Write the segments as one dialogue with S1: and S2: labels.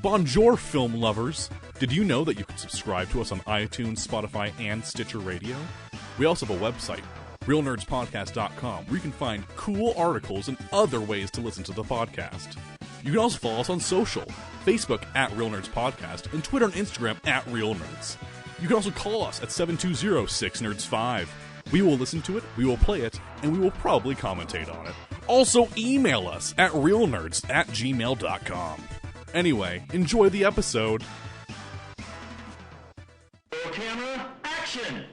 S1: Bonjour, film lovers! Did you know that you can subscribe to us on iTunes, Spotify, and Stitcher Radio? We also have a website, realnerdspodcast.com, where you can find cool articles and other ways to listen to the podcast. You can also follow us on social, Facebook at Real Nerds Podcast, and Twitter and Instagram at Real Nerds. You can also call us at 720-6nerds5. We will listen to it, we will play it, and we will probably commentate on it. Also email us at realnerds@gmail.com. Anyway, enjoy the episode.
S2: Camera, action!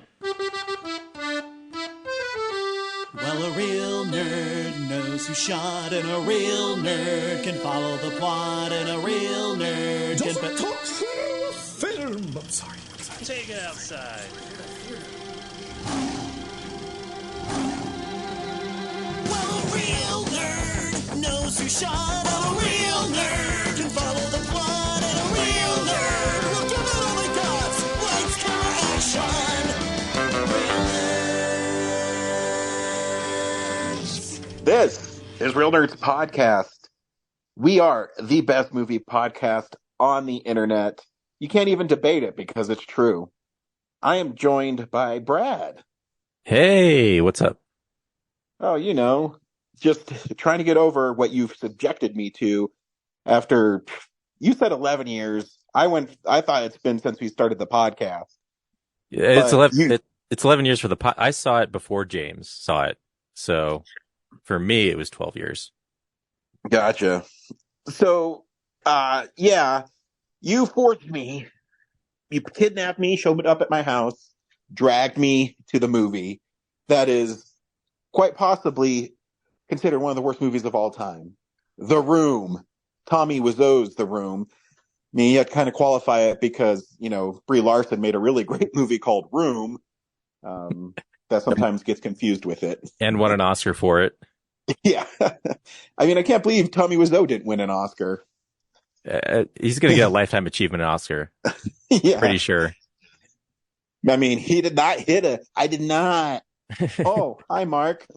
S3: Well, a real nerd knows who shot, and a real nerd can follow the plot, and a real nerd
S4: Just
S3: can...
S4: talk film! I'm sorry.
S5: Take it outside.
S3: Well, a real nerd knows who shot, and a real nerd can follow the plot, and a real nerd will give it all they got. Lights, camera, action! Real nerds.
S6: This is Real Nerds Podcast. We are the best movie podcast on the internet. You can't even debate it because it's true. I am joined by Brad.
S7: Hey, what's up?
S6: Oh, you know, just trying to get over what you've subjected me to after, you said 11 years. I thought it's been since we started the podcast.
S7: It's 11 years for the I saw it before James saw it. So for me, it was 12 years.
S6: Gotcha. So, yeah, you forced me. You kidnapped me, showed up at my house, dragged me to the movie that is quite possibly considered one of the worst movies of all time. The Room. Tommy Wiseau's The Room. I mean, you have to kind of qualify it because, you know, Brie Larson made a really great movie called Room that sometimes gets confused with it.
S7: And won an Oscar for it.
S6: Yeah. I mean, I can't believe Tommy Wiseau didn't win an Oscar.
S7: He's going to get a Lifetime Achievement Oscar.
S6: Yeah.
S7: Pretty sure.
S6: I mean, he did not I did not. Oh, hi, Mark.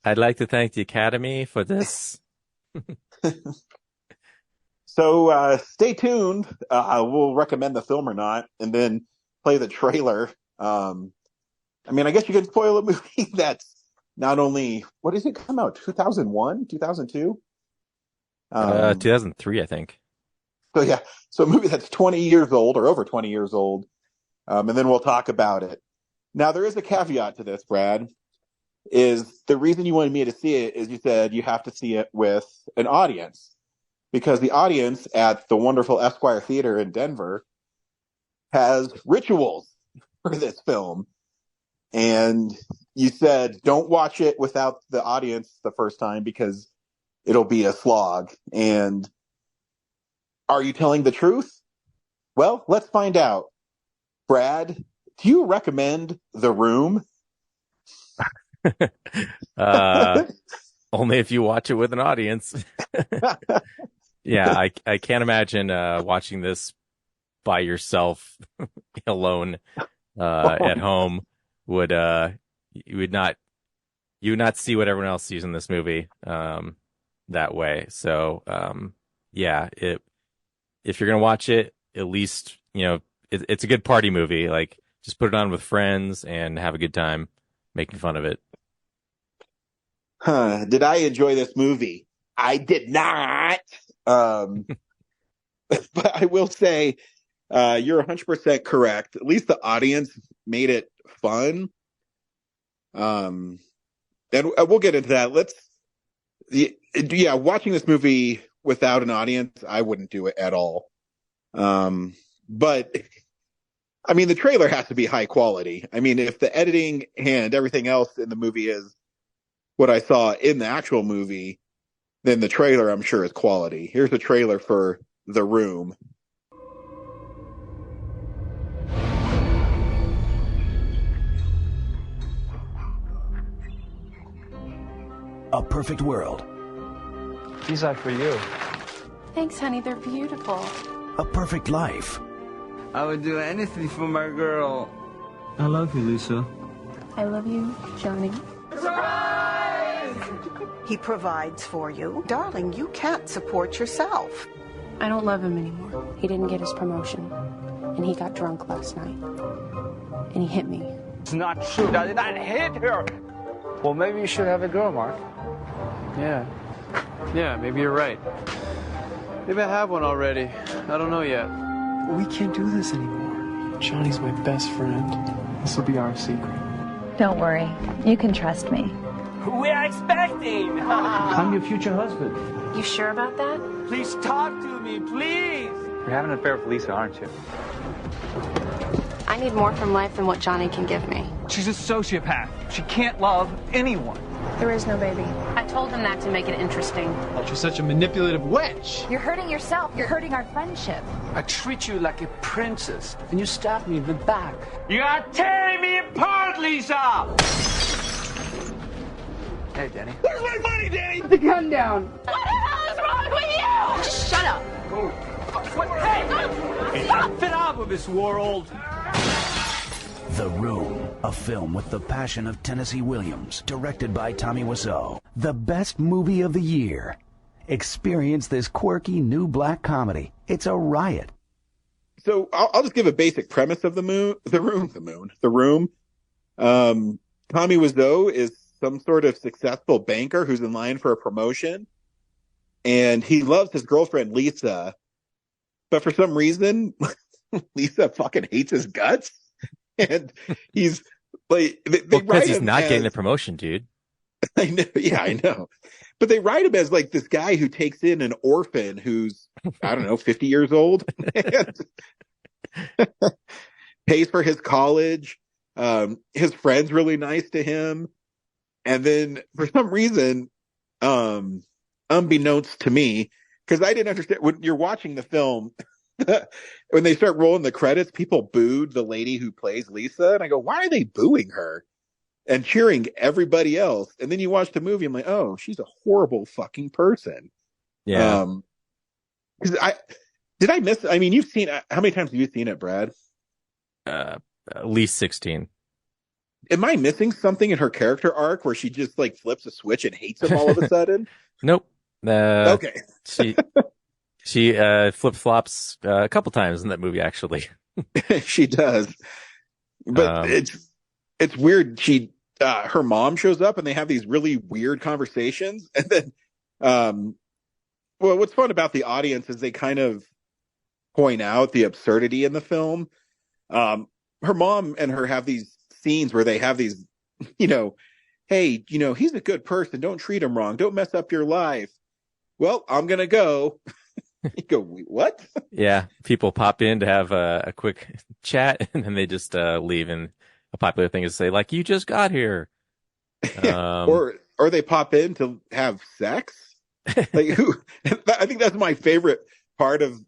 S7: I'd like to thank the Academy for this.
S6: So stay tuned. We'll recommend the film or not, and then play the trailer. I mean, I guess you can spoil a movie that's not only, what does it come out, 2001, 2002?
S7: 2003, I think.
S6: So yeah, so a movie that's 20 years old or over 20 years old, and then we'll talk about it. Now, there is a caveat to this, Brad, is the reason you wanted me to see it is you said you have to see it with an audience, because the audience at the wonderful Esquire Theater in Denver has rituals for this film. And you said, don't watch it without the audience the first time because it'll be a slog. And are you telling the truth? Well, let's find out. Brad, do you recommend The Room?
S7: Only if you watch it with an audience. Yeah, I can't imagine watching this by yourself alone at home. You would not see what everyone else sees in this movie that way. So yeah, if you're gonna watch it, at least, you know, it's a good party movie. Like, just put it on with friends and have a good time making fun of it.
S6: Did I enjoy this movie? I did not. But I will say, you're 100% correct. At least the audience made it fun. And we'll get into that. Watching this movie without an audience, I wouldn't do it at all. But I mean, the trailer has to be high quality. I mean, if the editing and everything else in the movie is what I saw in the actual movie, then the trailer, I'm sure, is quality. Here's the trailer for The Room.
S4: A perfect world.
S5: These are for you.
S8: Thanks, honey. They're beautiful.
S4: A perfect life.
S9: I would do anything for my girl. I love you, Lisa.
S8: I love you, Johnny.
S10: He provides for you. Darling, you can't support yourself.
S8: I don't love him anymore. He didn't get his promotion. And he got drunk last night. And he hit me.
S5: It's not true. I did not hit her. Well, maybe you should have a girl, Mark.
S10: Yeah. Yeah, maybe you're right. Maybe I have one already. I don't know yet. We can't do this anymore. Johnny's my best friend. This will be our secret.
S11: Don't worry. You can trust me.
S5: We are expecting.
S9: I'm your future husband.
S8: You sure about that?
S5: Please talk to me, please.
S10: You're having an affair with Lisa, aren't you?
S8: I need more from life than what Johnny can give me.
S5: She's a sociopath. She can't love anyone.
S8: There is no baby. I told him that to make it interesting.
S10: But you're such a manipulative witch.
S11: You're hurting yourself. You're hurting our friendship.
S5: I treat you like a princess, and you stab me in the back. You are tearing me apart, Lisa! Hey, Danny.
S3: Where's my money, Danny?
S5: Put the gun down.
S8: What the hell is wrong with you? Just shut up.
S5: What? Hey! I'm fed up with this world.
S4: The Room, a film with the passion of Tennessee Williams, directed by Tommy Wiseau. The best movie of the year. Experience this quirky new black comedy. It's a riot.
S6: So I'll just give a basic premise of The Room. Tommy Wiseau is some sort of successful banker who's in line for a promotion, and he loves his girlfriend Lisa, but for some reason Lisa fucking hates his guts, and he's like,
S7: because he's not getting the promotion, dude.
S6: I know, yeah, I know, but they write him as like this guy who takes in an orphan who's, I don't know, 50 years old, and pays for his college. His friend's really nice to him. And then for some reason, unbeknownst to me, because I didn't understand when you're watching the film, when they start rolling the credits, people booed the lady who plays Lisa. And I go, why are they booing her and cheering everybody else? And then you watch the movie, I'm like, oh, she's a horrible fucking person.
S7: Yeah.
S6: You've seen, how many times have you seen it, Brad?
S7: At least 16.
S6: Am I missing something in her character arc where she just like flips a switch and hates him all of a sudden?
S7: Nope.
S6: Okay.
S7: she flip flops a couple times in that movie, actually.
S6: She does, but it's weird. Her mom shows up and they have these really weird conversations, and then, well, what's fun about the audience is they kind of point out the absurdity in the film. Her mom and her have these scenes where they have these, hey, he's a good person. Don't treat him wrong. Don't mess up your life. Well, I'm going to go. You go, what?
S7: Yeah. People pop in to have a quick chat and then they just leave. And a popular thing is to say, like, you just got here.
S6: Or they pop in to have sex. Like, I think that's my favorite part of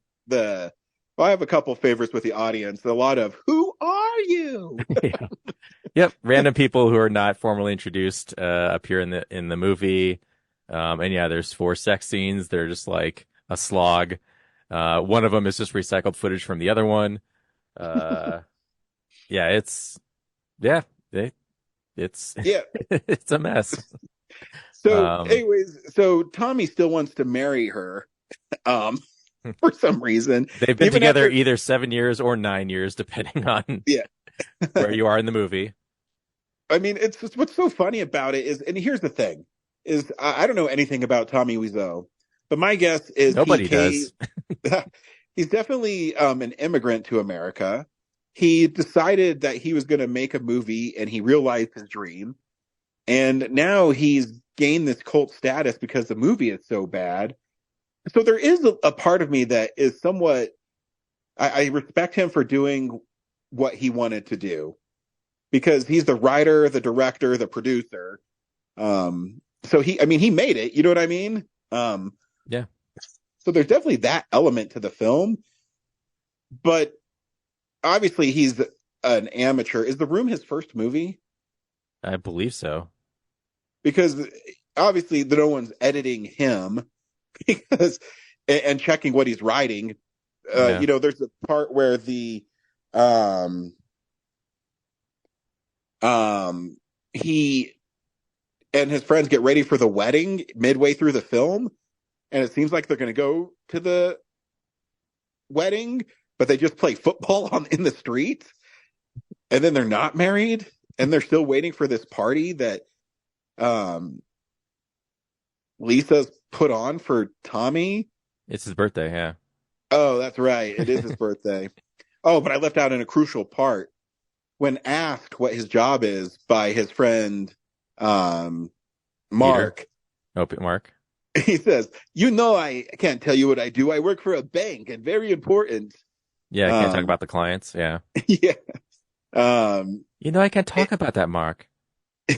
S6: I have a couple favorites with the audience. A lot of, who are you?
S7: Yeah. Yep. Random people who are not formally introduced appear in the movie. And yeah, there's 4 sex scenes. They're just like a slog. One of them is just recycled footage from the other one. Yeah, it's it's a mess.
S6: So anyways, so Tommy still wants to marry her. For some reason.
S7: They've been together either 7 years or 9 years, depending on where you are in the movie.
S6: I mean, it's just, what's so funny about it is, and here's the thing, is I don't know anything about Tommy Wiseau, but my guess is
S7: nobody does.
S6: He's definitely an immigrant to America. He decided that he was going to make a movie and he realized his dream. And now he's gained this cult status because the movie is so bad. So there is a part of me that is somewhat, I respect him for doing what he wanted to do, because he's the writer, the director, the producer. So he made it, you know what I mean?
S7: Yeah.
S6: So there's definitely that element to the film, but obviously he's an amateur. Is The Room his first movie?
S7: I believe so.
S6: Because obviously no one's editing him. Because and checking what he's writing, there's a part where he and his friends get ready for the wedding midway through the film, and it seems like they're going to go to the wedding, but they just play football in the streets, and then they're not married, and they're still waiting for this party that Lisa's put on for Tommy.
S7: It's his birthday, yeah.
S6: Oh, that's right. It is his birthday. Oh, but I left out in a crucial part. When asked what his job is by his friend Mark.
S7: Mark.
S6: He says, I can't tell you what I do. I work for a bank and very important.
S7: Yeah, I can't talk about the clients. Yeah.
S6: Yeah.
S7: I can't talk about that, Mark.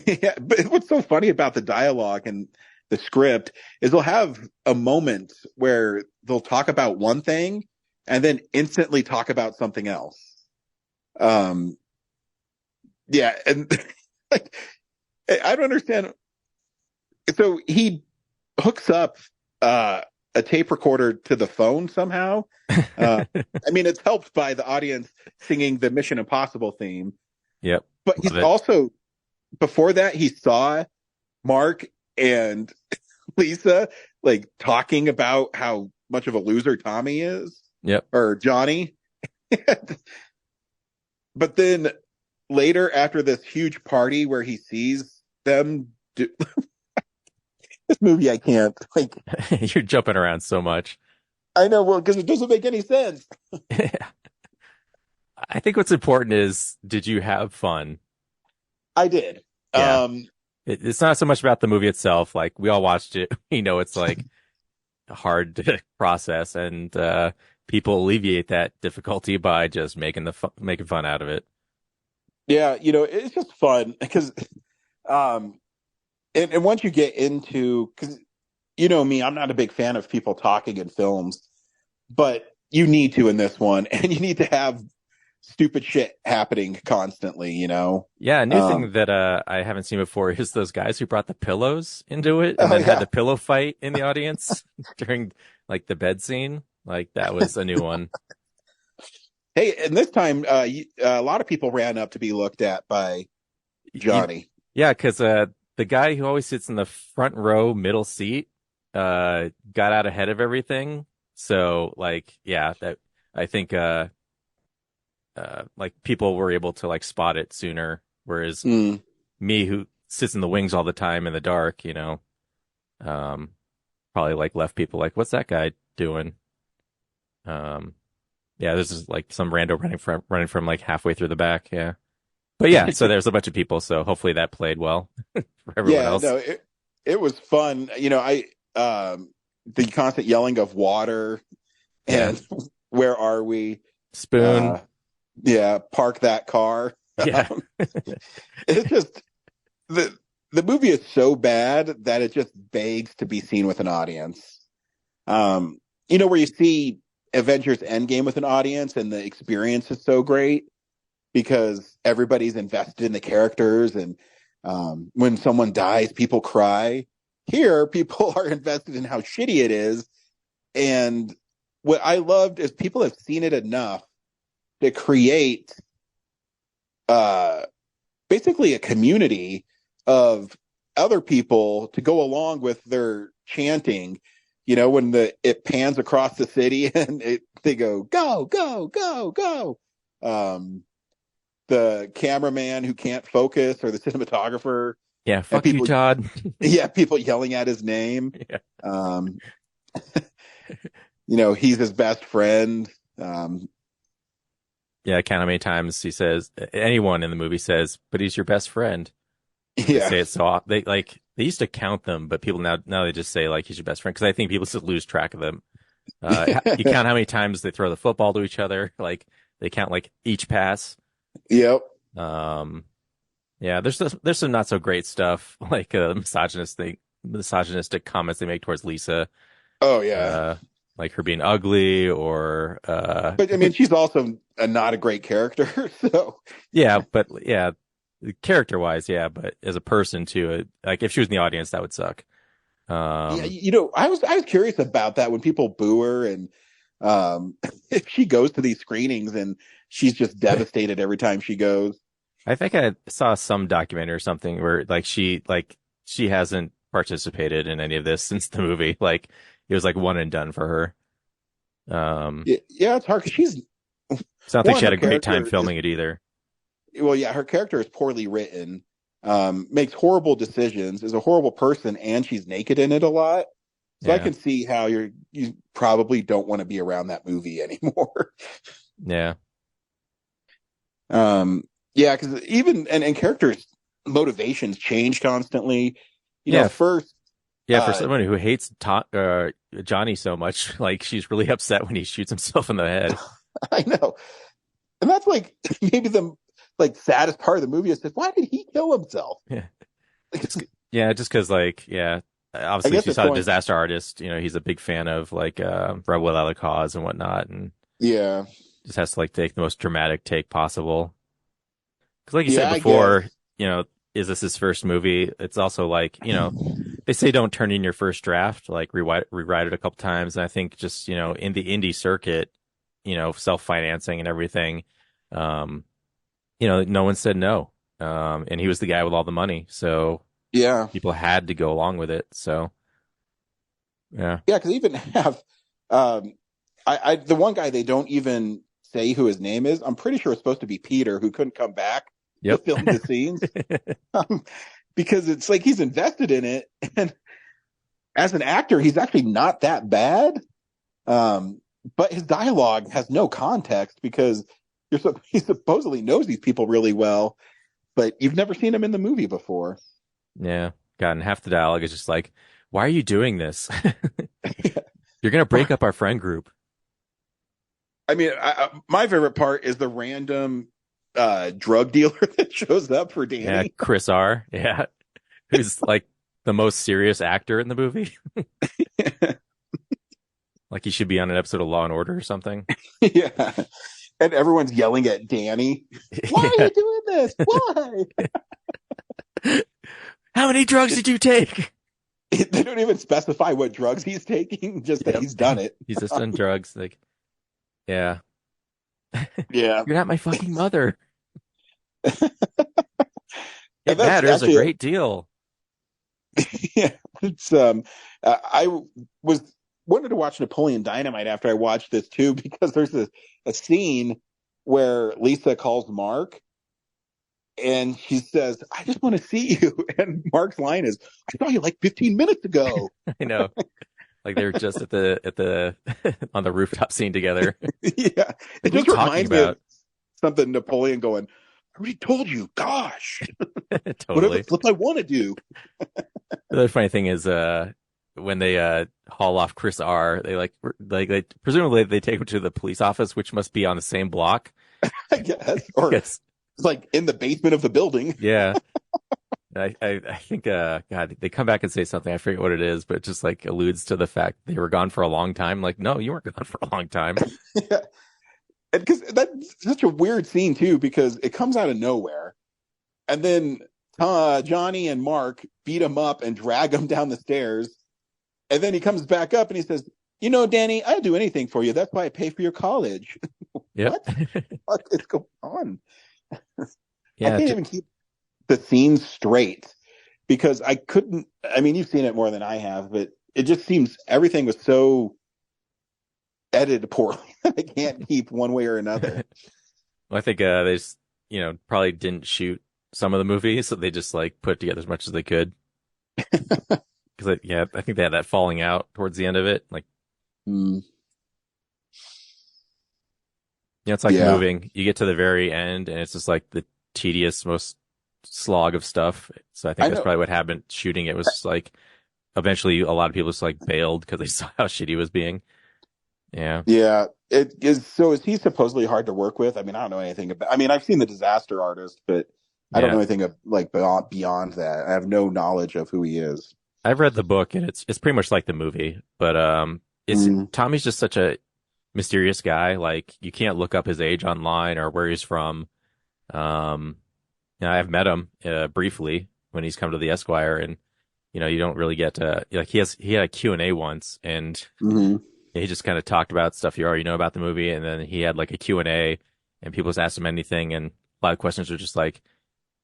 S6: Yeah, but what's so funny about the dialogue and the script is they'll have a moment where they'll talk about one thing and then instantly talk about something else. Yeah, and like I don't understand. So he hooks up a tape recorder to the phone somehow. I mean, it's helped by the audience singing the Mission Impossible theme.
S7: Yep.
S6: But he's also, before that, he saw Mark and Lisa like talking about how much of a loser Tommy is.
S7: Yep.
S6: Or Johnny. But then later, after this huge party where he sees them do this movie, I can't. Like,
S7: you're jumping around so much.
S6: I know, well, because it doesn't make any sense.
S7: I think what's important is, did you have fun?
S6: I did.
S7: Yeah. It's not so much about the movie itself. Like, we all watched it. We know it's like hard to process, and people alleviate that difficulty by just making fun out of it.
S6: Yeah, it's just fun because, and once you get into, because me, I'm not a big fan of people talking in films, but you need to in this one, and you need to have stupid shit happening constantly,
S7: Yeah, a new thing that I haven't seen before is those guys who brought the pillows into it and then had the pillow fight in the audience during like the bed scene. Like, that was a new one.
S6: Hey, and this time, a lot of people ran up to be looked at by Johnny.
S7: Yeah, because the guy who always sits in the front row, middle seat, got out ahead of everything. So, like, yeah, that I think like people were able to like spot it sooner, whereas me, who sits in the wings all the time in the dark, probably like left people like, what's that guy doing? Yeah, this is like some rando running from like halfway through the back. Yeah. But yeah, so there's a bunch of people. So hopefully that played well for everyone else.
S6: No, it was fun. The constant yelling of water and where are we?
S7: Spoon.
S6: Park that car.
S7: Yeah.
S6: It's just the movie is so bad that it just begs to be seen with an audience. Where you see Avengers Endgame with an audience and the experience is so great because everybody's invested in the characters, and when someone dies, people cry. Here, people are invested in how shitty it is. And what I loved is people have seen it enough to create basically a community of other people to go along with their chanting. When it pans across the city and they go, go, go, go, go. The cameraman who can't focus, or the cinematographer.
S7: Yeah, fuck you, Todd.
S6: Yeah, people yelling at his name.
S7: Yeah.
S6: He's his best friend.
S7: Yeah, count how many times he says, anyone in the movie says, but he's your best friend.
S6: Yeah.
S7: They say it so they used to count them, but people now they just say like, he's your best friend, because I think people just lose track of them. You count how many times they throw the football to each other. Like, they count like each pass.
S6: Yep.
S7: Yeah, there's some not so great stuff, like misogynistic comments they make towards Lisa.
S6: Oh yeah.
S7: Like her being ugly, or
S6: but I mean, she's also not a great character. So
S7: yeah, but yeah, character wise, yeah, but as a person too, like if she was in the audience, that would suck.
S6: Yeah, I was curious about that when people boo her, and if she goes to these screenings and she's just devastated every time she goes.
S7: I think I saw some documentary or something where she hasn't participated in any of this since the movie. Like, it was like one and done for her.
S6: Yeah, it's hard because she's.
S7: So I don't think
S6: One,
S7: she had
S6: her
S7: a great time
S6: character
S7: filming it either.
S6: Well, yeah, her character is poorly written, makes horrible decisions, is a horrible person, and she's naked in it a lot. So I
S7: Yeah.
S6: can see how you probably don't want to be around that movie anymore.
S7: Yeah.
S6: Yeah, because even and characters' motivations change constantly. You know,
S7: Yeah.
S6: first,
S7: Yeah, for someone who hates Johnny so much, like she's really upset when he shoots himself in the head.
S6: I know, and that's like maybe the saddest part of the movie is just why did he kill himself?
S7: Yeah.
S6: Like,
S7: Yeah, just because, like, yeah, obviously
S6: guess
S7: she
S6: it's
S7: saw
S6: going-
S7: Disaster Artist. You know, he's a big fan of like Rebel Without a Cause and whatnot, and
S6: yeah,
S7: just has to like take the most dramatic take possible. Because, like you
S6: Yeah,
S7: said
S6: I
S7: before,
S6: guess.
S7: you know, is this his first movie? It's also like, you know, they say don't turn in your first draft, like rewrite it a couple times. And I think just, you know, in the indie circuit, you know, self-financing and everything, you know, no one said no. And he was the guy with all the money. So
S6: yeah,
S7: people had to go along with it. So, yeah.
S6: yeah. Because even have I the one guy they don't even say who his name is. I'm pretty sure it's supposed to be Peter, who couldn't come back
S7: Yep.
S6: to film the scenes because it's like he's invested in it, and as an actor, he's actually not that bad. But his dialogue has no context because he supposedly knows these people really well, but you've never seen him in the movie before.
S7: Yeah. God, and half the dialogue is just like, why are you doing this? You're going to break up our friend group.
S6: I mean, my favorite part is the random drug dealer that shows up for Danny.
S7: Yeah, Chris R. Yeah. Who's like the most serious actor in the movie. Like he should be on an episode of Law and Order or something.
S6: Yeah. And everyone's yelling at Danny. Why are you doing this? Why?
S7: How many drugs did you take?
S6: They don't even specify what drugs he's taking, just that he's done it.
S7: He's just done drugs. Like, yeah.
S6: Yeah.
S7: You're not my fucking mother.
S6: And
S7: It
S6: that's
S7: matters
S6: actually-
S7: a great deal.
S6: Yeah. It's I wanted to watch Napoleon Dynamite after I watched this too, because there's a scene where Lisa calls Mark and she says, I just want to see you. And Mark's line is, I saw you like 15 minutes ago.
S7: I know. Like they were just at the on the rooftop scene together.
S6: Yeah.
S7: What
S6: It
S7: are you
S6: just
S7: talking
S6: reminds me
S7: about?
S6: of something Napoleon going, I already told you, gosh, whatever
S7: Totally.
S6: flip I want to do.
S7: The other funny thing is when they haul off Chris R, they presumably they take him to the police office, which must be on the same block.
S6: I guess. Or
S7: Yes.
S6: it's like in the basement of the building.
S7: Yeah. I think God, they come back and say something, I forget what it is, but it just like alludes to the fact they were gone for a long time. Like, no, you weren't gone for a long time.
S6: Yeah. And because that's such a weird scene too, because it comes out of nowhere. And then Johnny and Mark beat him up and drag him down the stairs. And then he comes back up and he says, you know, Danny, I'll do anything for you. That's why I pay for your college.
S7: Yep.
S6: What is going on?
S7: Yeah.
S6: I can't even keep the scenes straight because I couldn't. I mean, you've seen it more than I have, but it just seems everything was so edited poorly. I can't keep one way or another.
S7: Well, I think they just, you know, probably didn't shoot some of the movies, so they just like put together as much as they could. Because yeah, I think they had that falling out towards the end of it. Like,
S6: Mm.
S7: you know, it's like
S6: Yeah.
S7: moving. You get to the very end, and it's just like the tedious, most slog of stuff. So I think
S6: I
S7: that's
S6: know.
S7: probably what happened. Shooting it was just like eventually a lot of people just like bailed because they saw how shitty it was being. Yeah.
S6: Yeah, it is. So is he supposedly hard to work with? I mean, I don't know anything about. I mean, I've seen The Disaster Artist, but I don't
S7: Yeah.
S6: know anything of like beyond that. I have no knowledge of who he is.
S7: I've read the book and it's pretty much like the movie, but Tommy's just such a mysterious guy. Like you can't look up his age online or where he's from. You know, I've met him briefly when he's come to the Esquire, and you know, you don't really get to like he had a Q&A once, and he just kind of talked about stuff you already know about the movie, and then he had like a Q&A, and people just asked him anything, and a lot of questions were just like,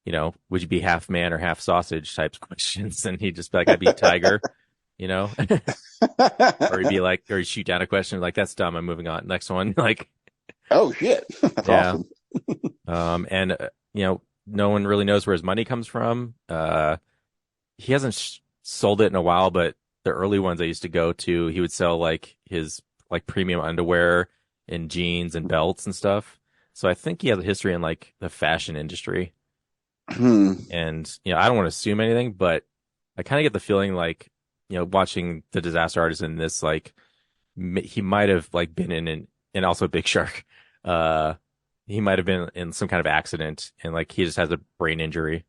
S7: you know, would you be half man or half sausage types of questions, and he'd just be like, I'd be a tiger. you know, or he'd be like, or he'd shoot down a question like, "That's dumb. I'm moving on. Next one." Like,
S6: oh shit, that's
S7: yeah.
S6: awesome.
S7: And you know, no one really knows where his money comes from. He hasn't sold it in a while, but the early ones I used to go to, he would sell like his like premium underwear and jeans and belts and stuff. So I think he has a history in like the fashion industry. And, you know, I don't want to assume anything, but I kind of get the feeling like, you know, watching The Disaster Artist in this, like he might have like been in, and also Big Shark. He might have been in some kind of accident and like he just has a brain injury.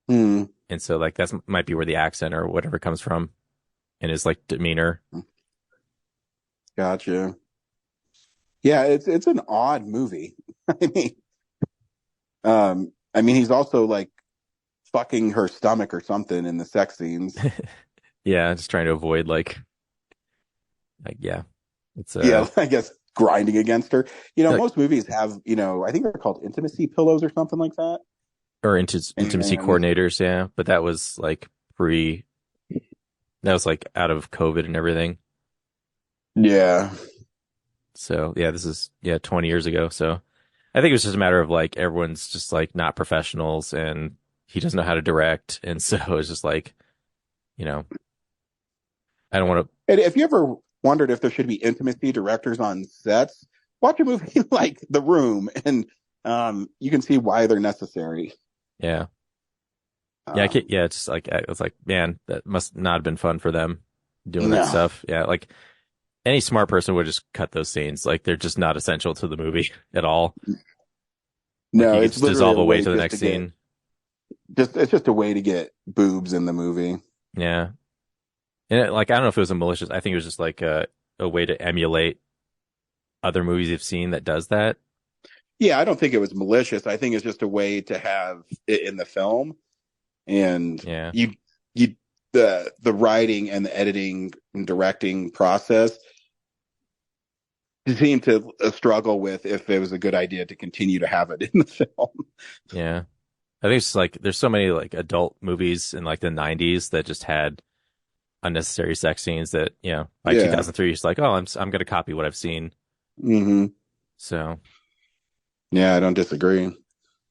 S7: And so like that's might be where the accent or whatever comes from and his like demeanor.
S6: Gotcha. Yeah, it's an odd movie. I mean, he's also like fucking her stomach or something in the sex scenes.
S7: Yeah, just trying to avoid like yeah, it's
S6: yeah, I guess grinding against her. You know, most movies have, you know, I think they're called intimacy pillows or something like that,
S7: or intimacy coordinators. Yeah, but that was like that was like out of COVID and everything.
S6: Yeah.
S7: So yeah, this is 20 years ago. So I think it was just a matter of like everyone's just like not professionals and he doesn't know how to direct. And so it's just like, you know, I don't want to.
S6: And if you ever wondered if there should be intimacy directors on sets, watch a movie like The Room and you can see why they're necessary.
S7: Yeah. Yeah. It's just like, I was like, man, that must not have been fun for them doing that stuff. Yeah. Like any smart person would just cut those scenes. Like they're just not essential to the movie at all.
S6: No,
S7: like,
S6: it's
S7: just dissolve away to the next scene.
S6: It's just a way to get boobs in the movie.
S7: Yeah. And I don't know if it was a malicious, I think it was just like a way to emulate other movies you've seen that does that.
S6: Yeah, I don't think it was malicious. I think it's just a way to have it in the film. And the writing and the editing and directing process seemed to struggle with if it was a good idea to continue to have it in the film.
S7: Yeah. I think it's like there's so many like adult movies in like the 90s that just had unnecessary sex scenes that, you know, like 2003 it's like, oh, I'm going to copy what I've seen. So
S6: yeah, I don't disagree.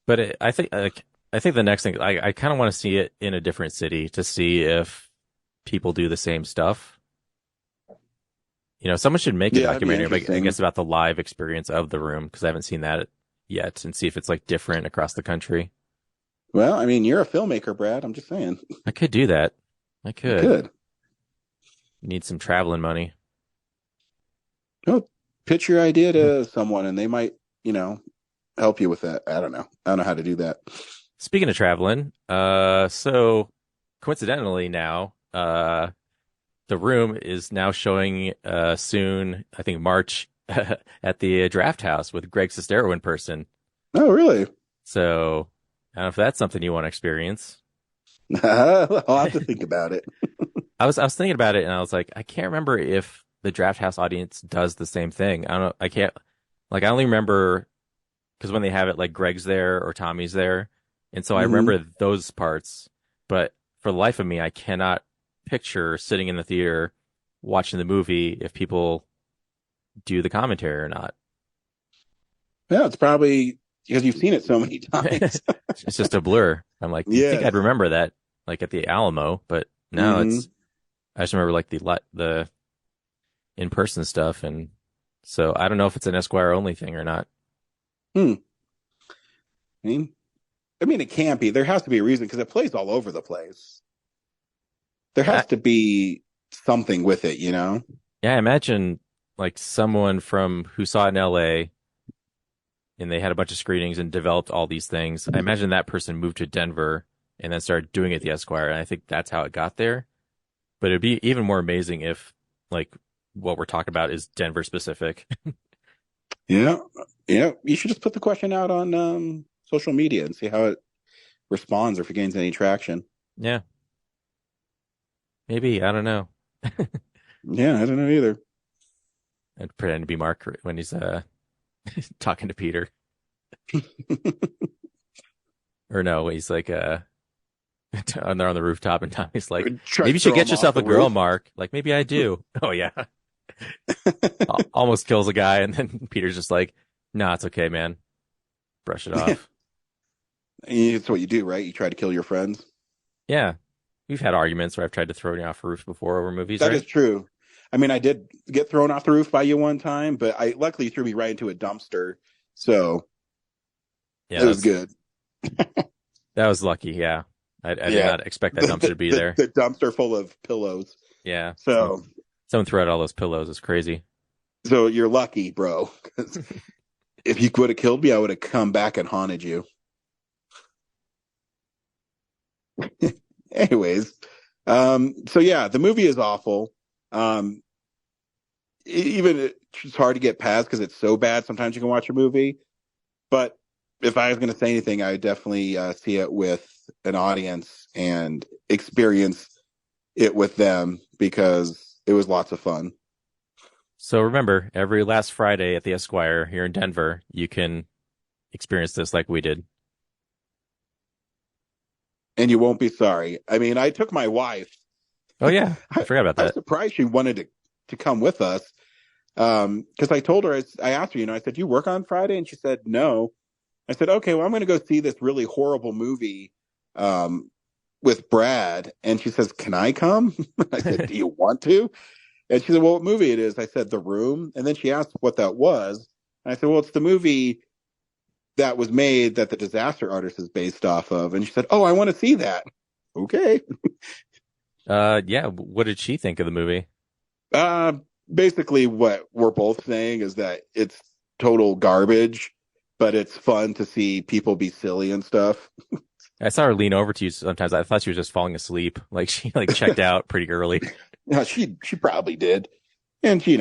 S7: But I think the next thing I kind of want to see it in a different city to see if people do the same stuff. You know, someone should make a documentary, I guess, about the live experience of The Room because I haven't seen that yet, and see if it's like different across the country.
S6: Well, I mean, you're a filmmaker, Brad. I'm just saying.
S7: I could do that. I could.
S6: You could.
S7: Need some traveling money.
S6: Well, pitch your idea to someone, and they might, you know, help you with that. I don't know. I don't know how to do that.
S7: Speaking of traveling, so coincidentally now, The Room is now showing soon, I think March, at the Draft House with Greg Sestero in person.
S6: Oh, really?
S7: So I don't know if that's something you want to experience.
S6: I'll have to think about it.
S7: I was thinking about it and I was like, I can't remember if the Draft House audience does the same thing. I don't know. I can't, like, I only remember because when they have it, like Greg's there or Tommy's there. And so I remember those parts, but for the life of me, I cannot picture sitting in the theater watching the movie if people do the commentary or not.
S6: Yeah, it's probably because you've seen it so many times.
S7: It's just a blur. I'm like, I think I'd remember that, like at the Alamo, but no, I just remember like the in-person stuff, and so I don't know if it's an Esquire only thing or not.
S6: I mean, it can't be. There has to be a reason because it plays all over the place. There has to be something with it, you know?
S7: Yeah, I imagine like someone who saw it in LA and they had a bunch of screenings and developed all these things. I imagine that person moved to Denver and then started doing it at the Esquire. And I think that's how it got there. But it'd be even more amazing if like what we're talking about is Denver specific.
S6: Yeah. You should just put the question out on social media and see how it responds or if it gains any traction.
S7: Yeah. Maybe. I don't know.
S6: Yeah, I don't know either.
S7: I'd pretend to be Mark when he's talking to Peter. Or no, he's like And they're on the rooftop, and Tommy's like,
S6: Try
S7: maybe
S6: to
S7: you should
S6: throw
S7: get
S6: him
S7: yourself
S6: off
S7: a
S6: the
S7: girl,
S6: roof.
S7: Mark. Like, maybe I do. Oh, yeah. Almost kills a guy, and then Peter's just like, nah, it's okay, man. Brush it off.
S6: It's what you do, right? You try to kill your friends.
S7: Yeah. We've had arguments where I've tried to throw you off a roof before over movies,
S6: That
S7: right?
S6: is true. I mean, I did get thrown off the roof by you one time, but luckily you threw me right into a dumpster, so
S7: Yeah,
S6: it was good.
S7: That was lucky, yeah. I did not expect that dumpster to be there.
S6: The dumpster full of pillows.
S7: Yeah.
S6: So
S7: someone threw out all those pillows. It's crazy.
S6: So you're lucky, bro. 'Cause if you would have killed me, I would have come back and haunted you. Anyways, so yeah, the movie is awful. Even it's hard to get past because it's so bad. Sometimes you can watch a movie, but if I was going to say anything, I would definitely see it with an audience and experience it with them because it was lots of fun.
S7: So remember, every last Friday at the Esquire here in Denver, you can experience this like we did.
S6: And you won't be sorry. I mean, I took my wife.
S7: Oh, yeah. I forgot about
S6: I
S7: that.
S6: was surprised she wanted to come with us. Because I told her, I asked her, I said, you work on Friday? And she said, no. I said, okay, well, I'm going to go see this really horrible movie with Brad. And she says, can I come? I said, do you want to? And she said, well, what movie it is? I said, The Room. And then she asked what that was. And I said, well, it's the movie that was made that The Disaster Artist is based off of. And she said, oh, I want to see that. Okay.
S7: Yeah. What did she think of the movie?
S6: Basically what we're both saying is that it's total garbage, but it's fun to see people be silly and stuff.
S7: I saw her lean over to you sometimes. I thought she was just falling asleep. Like she checked out pretty early.
S6: Yeah, she probably did. And she's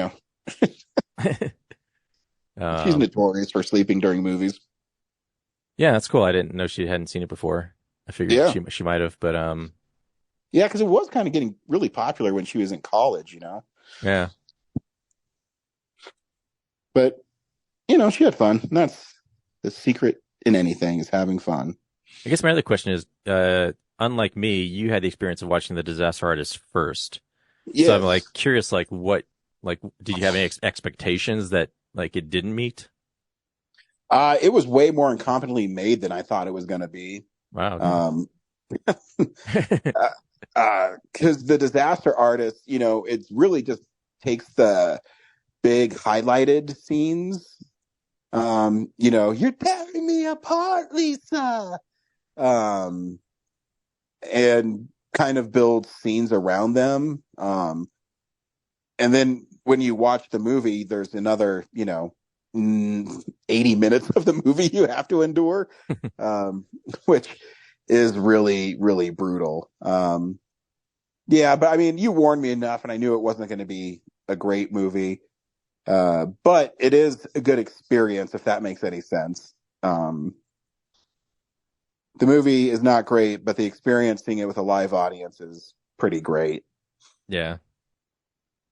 S6: notorious for sleeping during movies.
S7: Yeah, that's cool. I didn't know she hadn't seen it before. I figured she might have, but
S6: yeah, because it was kind of getting really popular when she was in college,
S7: Yeah.
S6: But she had fun. And that's the secret in anything, is having fun.
S7: I guess my other question is, unlike me, you had the experience of watching The Disaster Artist first.
S6: Yes.
S7: So I'm curious, what did you have any expectations that it didn't meet?
S6: It was way more incompetently made than I thought it was going to be.
S7: Wow.
S6: Because The Disaster Artist, it really just takes the big highlighted scenes. You're tearing me apart, Lisa. And kind of builds scenes around them. And then when you watch the movie, there's another, 80 minutes of the movie you have to endure, which is really, really brutal. Yeah, but I mean, you warned me enough and I knew it wasn't going to be a great movie. But it is a good experience, if that makes any sense. The movie is not great, but the experience seeing it with a live audience is pretty great.
S7: Yeah.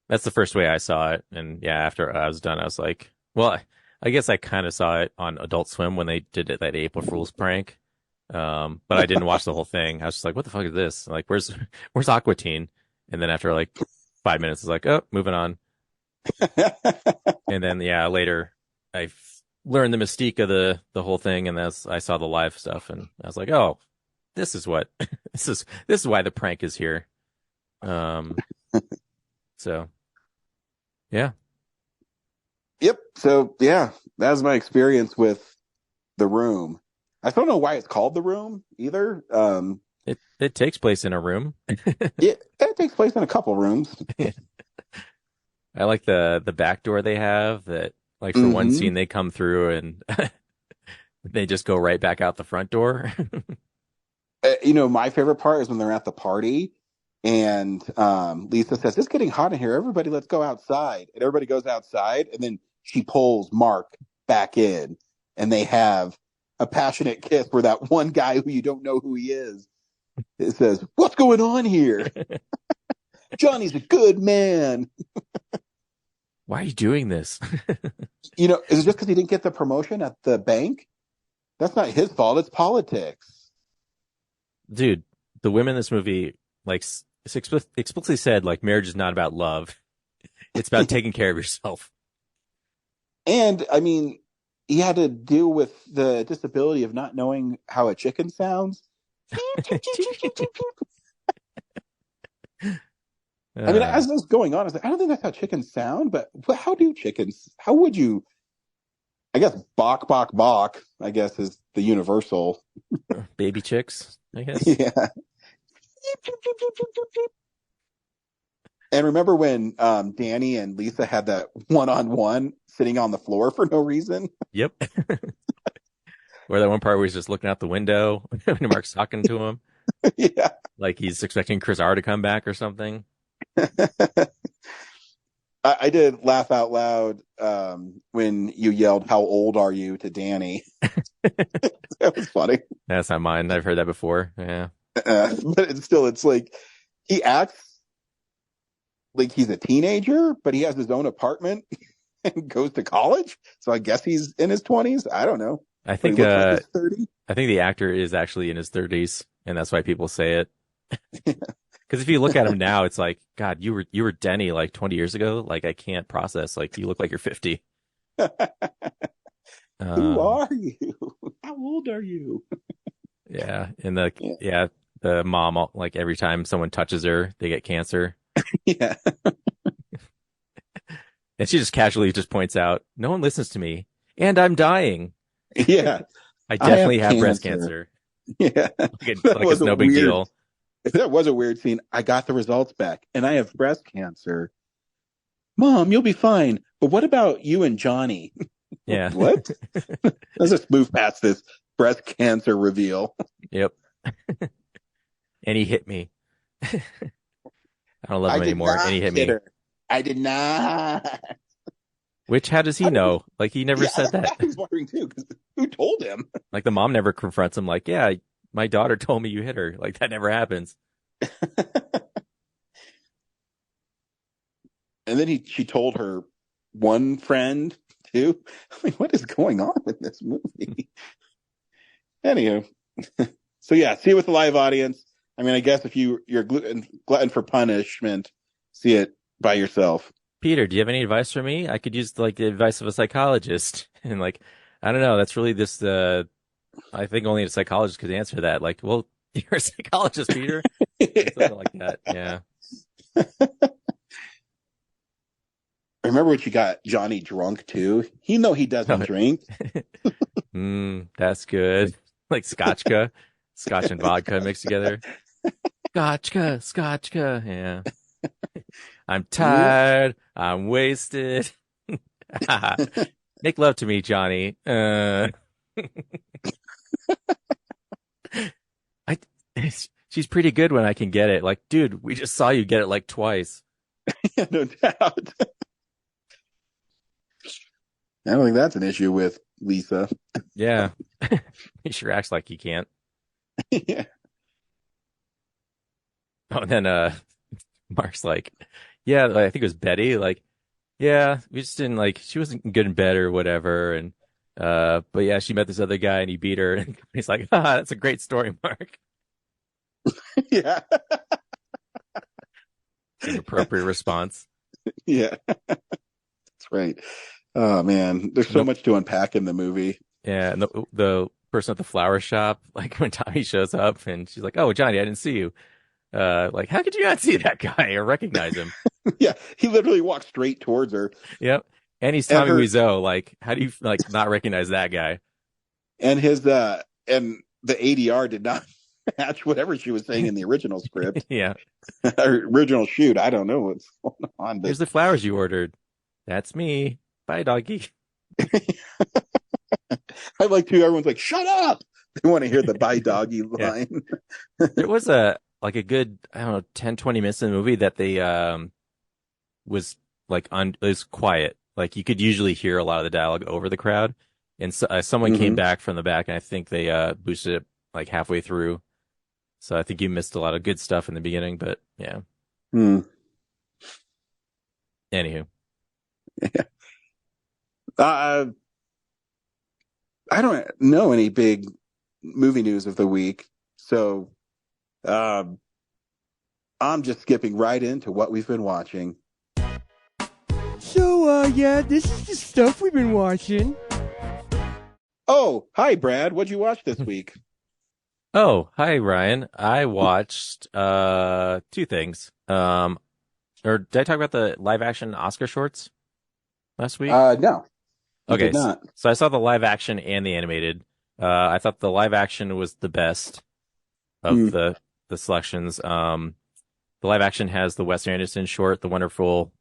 S7: That's the first way I saw it. And yeah, after I was done, I was like, well, I guess I kind of saw it on Adult Swim when they did that April Fool's prank. But I didn't watch the whole thing. I was just like, what the fuck is this? Like, where's Aqua Teen? And then after 5 minutes, it's like, oh, moving on. And then, yeah, later I learned the mystique of the whole thing. And I saw the live stuff and I was like, oh, this is what, this is why the prank is here. So yeah.
S6: Yep. So yeah, that was my experience with The Room. I don't know why it's called The Room either.
S7: It takes place in a room.
S6: Yeah, it takes place in a couple rooms.
S7: I like the back door they have that, for one scene they come through and they just go right back out the front door.
S6: My favorite part is when they're at the party and Lisa says, it's getting hot in here. Everybody, let's go outside. And everybody goes outside and then she pulls Mark back in and they have a passionate kiss where that one guy who you don't know who he is, it says, what's going on here? Johnny's a good man.
S7: Why are you doing this?
S6: Is it just because he didn't get the promotion at the bank? That's not his fault. It's politics.
S7: Dude, the women in this movie, like, explicitly said, like, marriage is not about love. It's about taking care of yourself.
S6: And I mean, he had to deal with the disability of not knowing how a chicken sounds. I mean, as this was going on, I was like, I don't think that's how chickens sound, but how do chickens, how would you, I guess, bok, bok, bok, I guess, is the universal.
S7: Baby chicks, I guess.
S6: Yeah. And remember when Danny and Lisa had that one-on-one sitting on the floor for no reason?
S7: Yep. Or that one part where he's just looking out the window when Mark's talking to him.
S6: Yeah.
S7: Like he's expecting Chris R to come back or something.
S6: I did laugh out loud when you yelled, "How old are you?" to Danny. That was funny.
S7: That's not mine. I've heard that before. Yeah.
S6: But it's like he acts like he's a teenager, but he has his own apartment and goes to college. So I guess he's in his 20s. I don't know.
S7: I think
S6: like he's 30.
S7: I think the actor is actually in his 30s, and that's why people say it. Because if you look at him now, it's like, God, you were Denny like 20 years ago. Like I can't process. Like you look like you're 50.
S6: Who are you? How old are you?
S7: Yeah, and the mom, like every time someone touches her, they get cancer.
S6: Yeah.
S7: And she just casually just points out, no one listens to me, and I'm dying.
S6: Yeah.
S7: I definitely have breast cancer.
S6: Yeah.
S7: Like it's no big deal.
S6: That was a weird scene. I got the results back, and I have breast cancer. Mom, you'll be fine. But what about you and Johnny?
S7: Yeah.
S6: What? Let's just move past this breast cancer reveal.
S7: Yep. And he hit me. I don't love him anymore. And he hit me.
S6: I did not.
S7: Which, how does he know? Like, he never said that.
S6: I was wondering too, because who told him?
S7: Like, the mom never confronts him, like, yeah, my daughter told me you hit her. Like, that never happens.
S6: And then she told her one friend too. I mean, what is going on with this movie? Anywho, so yeah, see it with the live audience. I mean, I guess if you're glutton for punishment, see it by yourself.
S7: Peter, do you have any advice for me? I could use like the advice of a psychologist. And like, I don't know. That's really just I think only a psychologist could answer that. Like, well, you're a psychologist, Peter. Something like that. Yeah.
S6: Remember when she got Johnny drunk too? He doesn't drink.
S7: That's good. Like Scotchka, Scotch and vodka mixed together. Scotchka. Yeah. I'm tired. I'm wasted. Make love to me, Johnny. She's pretty good when I can get it. Like, dude, we just saw you get it like twice.
S6: Yeah, no doubt. I don't think that's an issue with Lisa.
S7: Yeah. He sure acts like he can't.
S6: Yeah.
S7: Oh, and then Mark's like, yeah, I think it was Betty. Like, yeah, we just didn't like, she wasn't good in bed or whatever. And, but yeah, she met this other guy and he beat her. And he's like, that's a great story, Mark.
S6: Yeah.
S7: An appropriate response.
S6: Yeah. That's right. Oh man, there's so much to unpack in the movie.
S7: Yeah, and the person at the flower shop, like when Tommy shows up and she's like, "Oh, Johnny, I didn't see you." Like, how could you not see that guy or recognize him?
S6: Yeah, he literally walked straight towards her.
S7: Yep, and he's Tommy Wiseau. Like, how do you like not recognize that guy?
S6: And his and the ADR did not match whatever she was saying in the original script.
S7: Yeah,
S6: original shoot. I don't know what's going on. But...
S7: Here's the flowers you ordered. That's me. Bye, doggy.
S6: I like to. Everyone's like, "Shut up!" They want to hear the "bye, doggy" line.
S7: There was a good, I don't know, 10, 20 minutes in the movie that they was like it was quiet. Like you could usually hear a lot of the dialogue over the crowd. And so, someone came back from the back, and I think they boosted it like halfway through. So I think you missed a lot of good stuff in the beginning. But yeah. Anywho.
S6: Yeah. I don't know any big movie news of the week, so Um, I'm just skipping right into what we've been watching.
S12: So, yeah, this is the stuff we've been watching.
S6: Oh, hi, Brad. What'd you watch this week?
S7: Oh, hi, Ryan. I watched two things. Or did I talk about the live action Oscar shorts last week?
S6: No.
S7: Okay,
S6: did not.
S7: so I saw the live action and the animated. I thought the live action was the best of the selections. The live action has the Wes Anderson short, The Wonderful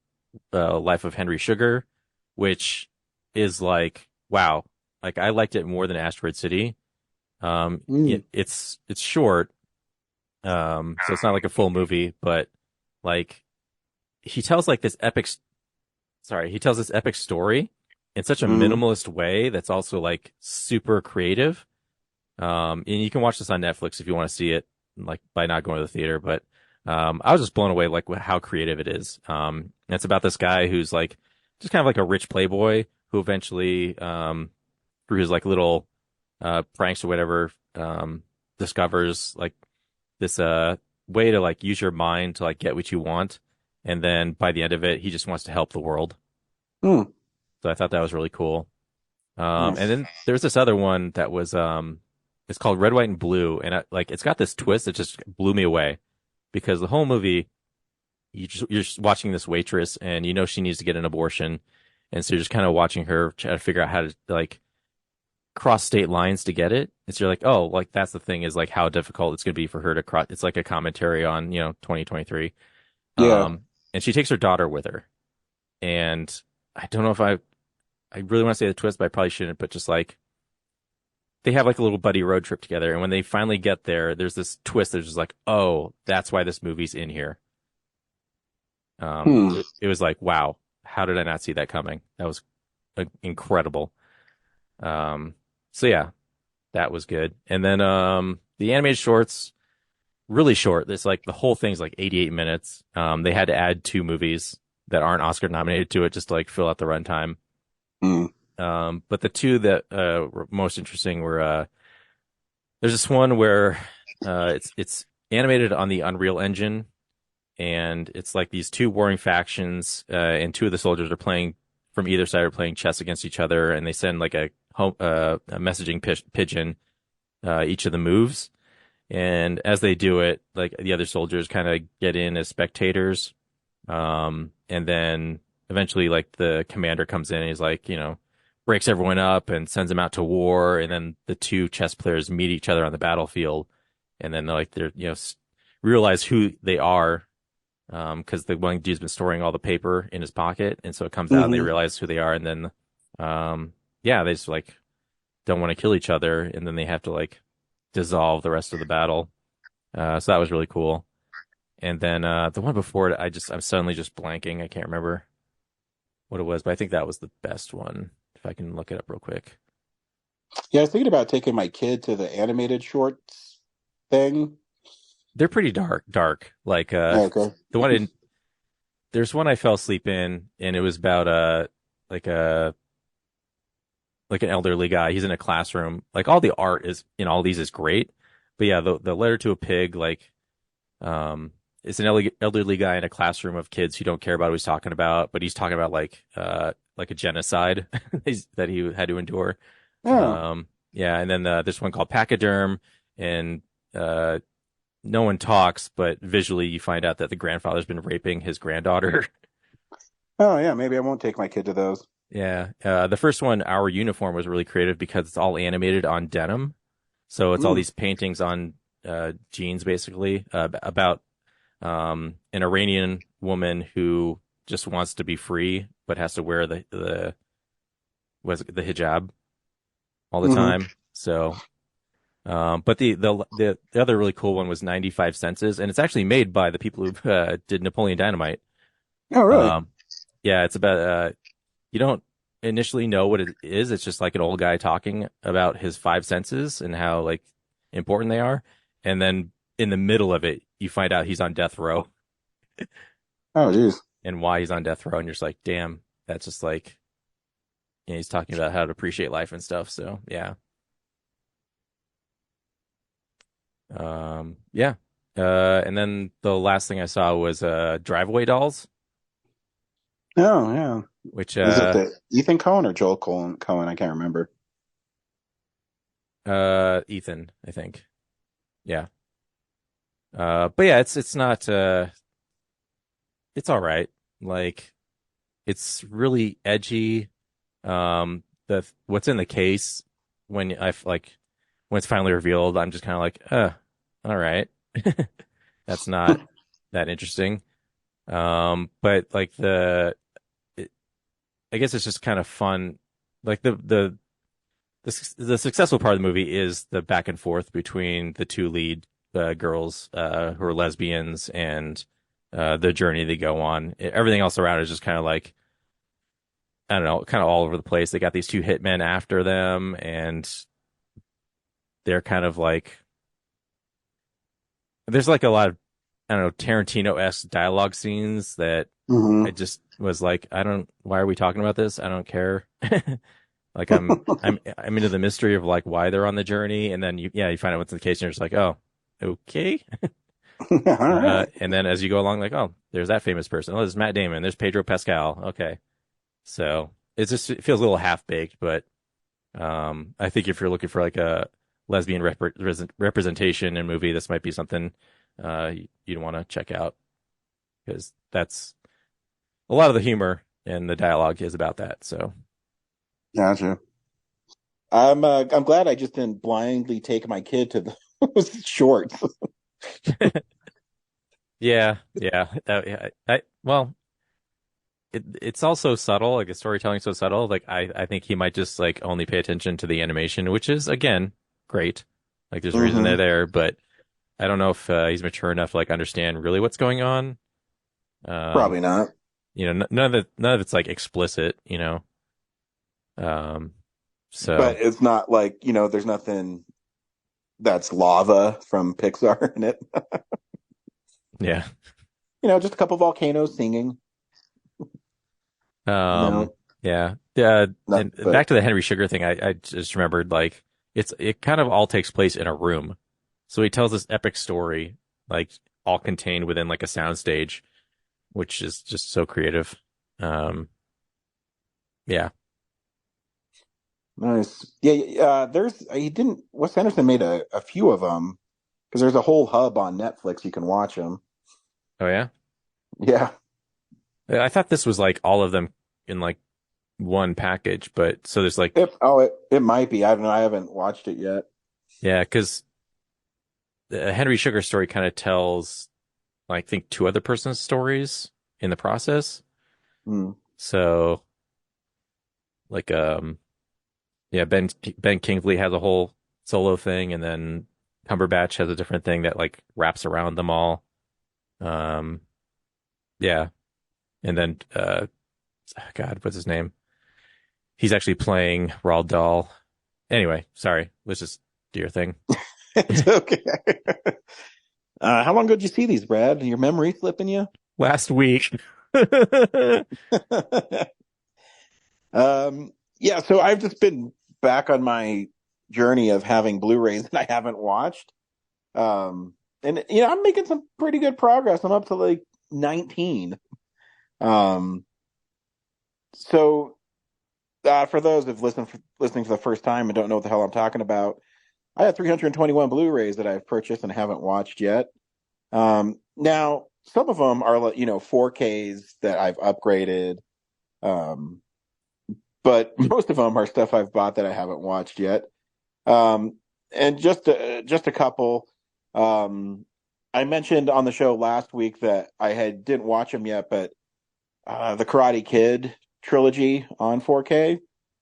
S7: Life of Henry Sugar, which is like, wow. Like, I liked it more than Asteroid City. It's short, so it's not like a full movie, but like he tells this epic story in such a minimalist way that's also like super creative. And you can watch this on Netflix if you want to see it, like by not going to the theater. But I was just blown away like how creative it is. And it's about this guy who's like just kind of like a rich playboy who eventually through his like little pranks or whatever, discovers like this way to like use your mind to like get what you want, and then by the end of it, he just wants to help the world. So I thought that was really cool. And then there's this other one that was it's called Red, White, and Blue, and it's got this twist that just blew me away, because the whole movie you're just watching this waitress, and you know she needs to get an abortion, and so you're just kind of watching her try to figure out how to like cross state lines to get it. And so you're like, oh, like that's the thing, is like how difficult it's going to be for her to cross. It's like a commentary on, 2023.
S6: Yeah.
S7: And she takes her daughter with her. And I don't know if I really want to say the twist, but I probably shouldn't, but just like they have like a little buddy road trip together. And when they finally get there, there's this twist that's just like, oh, that's why this movie's in here. It was like, wow, how did I not see that coming? That was incredible. So yeah, that was good. And then the animated shorts, really short. It's like the whole thing's like 88 minutes. They had to add 2 movies that aren't Oscar nominated to it just to like fill out the runtime. But the 2 that were most interesting were there's this one where it's animated on the Unreal Engine, and it's like these 2 warring factions, and 2 of the soldiers are playing from either side are playing chess against each other, and they send like a messaging pigeon each of the moves, and as they do it, like the other soldiers kind of get in as spectators, and then eventually like the commander comes in and he's like, breaks everyone up and sends them out to war, and then the 2 chess players meet each other on the battlefield, and then they're realize who they are, because the one dude's been storing all the paper in his pocket, and so it comes out and they realize who they are, and then they just like don't want to kill each other, and then they have to like dissolve the rest of the battle. So that was really cool. And then the one before it, I'm suddenly just blanking. I can't remember what it was, but I think that was the best one, if I can look it up real quick.
S6: Yeah, I was thinking about taking my kid to the animated shorts thing.
S7: They're pretty dark. Like
S6: okay.
S7: There's one I fell asleep in, and it was about like an elderly guy. He's in a classroom. Like all the art is in all these is great, but yeah, the Letter to a Pig, like it's an elderly guy in a classroom of kids who don't care about what he's talking about, but he's talking about like a genocide that he had to endure. Yeah, and then there's one called Pachyderm, and no one talks, but visually you find out that the grandfather's been raping his granddaughter.
S6: Oh yeah, maybe I won't take my kid to those.
S7: Yeah, the first one, Our Uniform, was really creative because it's all animated on denim, so it's all these paintings on jeans, basically, about an Iranian woman who just wants to be free but has to wear the hijab all the time. So. But the other really cool one was 95 Senses, and it's actually made by the people who did Napoleon Dynamite.
S6: Oh, really?
S7: Yeah, it's about you don't initially know what it is. It's just like an old guy talking about his 5 senses and how like important they are, and then in the middle of it, you find out he's on death row.
S6: Oh, geez.
S7: And why he's on death row, and you're just like, damn, that's just like, he's talking about how to appreciate life and stuff. So yeah. Yeah. And then the last thing I saw was Driveway Dolls,
S6: Oh, yeah.
S7: which
S6: Is it the Ethan Cohen or Joel Cohen? I can't remember.
S7: Ethan, I think. Yeah. But yeah, it's not it's all right. Like it's really edgy. The what's in the case when when it's finally revealed, I'm just kind of like, all right. That's not that interesting. But like I guess it's just kind of fun. Like the successful part of the movie is the back and forth between the two lead girls who are lesbians and the journey they go on. Everything else around is just kind of like, I don't know, kind of all over the place. They got these two hitmen after them, and they're kind of like, there's like a lot of, I don't know, Tarantino-esque dialogue scenes that I just was like, why are we talking about this? I don't care. Like I'm into the mystery of like why they're on the journey, and then you find out what's in the case, and you're just like, oh, okay. And then as you go along, like, oh, there's that famous person. Oh, there's Matt Damon. There's Pedro Pascal. Okay, so it feels a little half baked, but I think if you're looking for like a lesbian representation in a movie, this might be something you'd want to check out, because that's a lot of the humor and the dialogue is about that. So.
S6: Gotcha. I'm glad I just didn't blindly take my kid to those shorts.
S7: Yeah. Well, it's also subtle. Like the storytelling so subtle. Like I think he might just like only pay attention to the animation, which is again great. Like there's a reason they're there, but I don't know if he's mature enough to like understand really what's going on.
S6: Probably not.
S7: You know, none of it's like explicit. You know. So,
S6: but it's not like, there's nothing that's lava from Pixar in it.
S7: Yeah.
S6: Just a couple volcanoes singing.
S7: Yeah. Back to the Henry Sugar thing. I just remembered like it kind of all takes place in a room. So he tells this epic story, like all contained within like a soundstage, which is just so creative. Yeah.
S6: Nice. Yeah. Wes Anderson made a few of them, because there's a whole hub on Netflix. You can watch them.
S7: Oh, yeah?
S6: Yeah.
S7: I thought this was like all of them in like one package, but so there's like,
S6: it might be. I don't know. I haven't watched it yet.
S7: Yeah. Cause the Henry Sugar story kind of tells, like, I think two other person's stories in the process. So like, yeah, Ben Kingsley has a whole solo thing, and then Cumberbatch has a different thing that like wraps around them all. Yeah, and then God, what's his name? He's actually playing Roald Dahl. Anyway, sorry. Let's just do your thing.
S6: It's okay. How long ago did you see these, Brad? Your memory slipping you?
S7: Last week.
S6: Yeah, so I've just been back on my journey of having Blu-rays that I haven't watched. And I'm making some pretty good progress. I'm up to like 19. So for those who've listening for the first time and don't know what the hell I'm talking about, I have 321 Blu-rays that I've purchased and haven't watched yet. Now some of them are 4Ks that I've upgraded. But most of them are stuff I've bought that I haven't watched yet. And just a couple. I mentioned on the show last week that I didn't watch them yet, but the Karate Kid trilogy on 4K.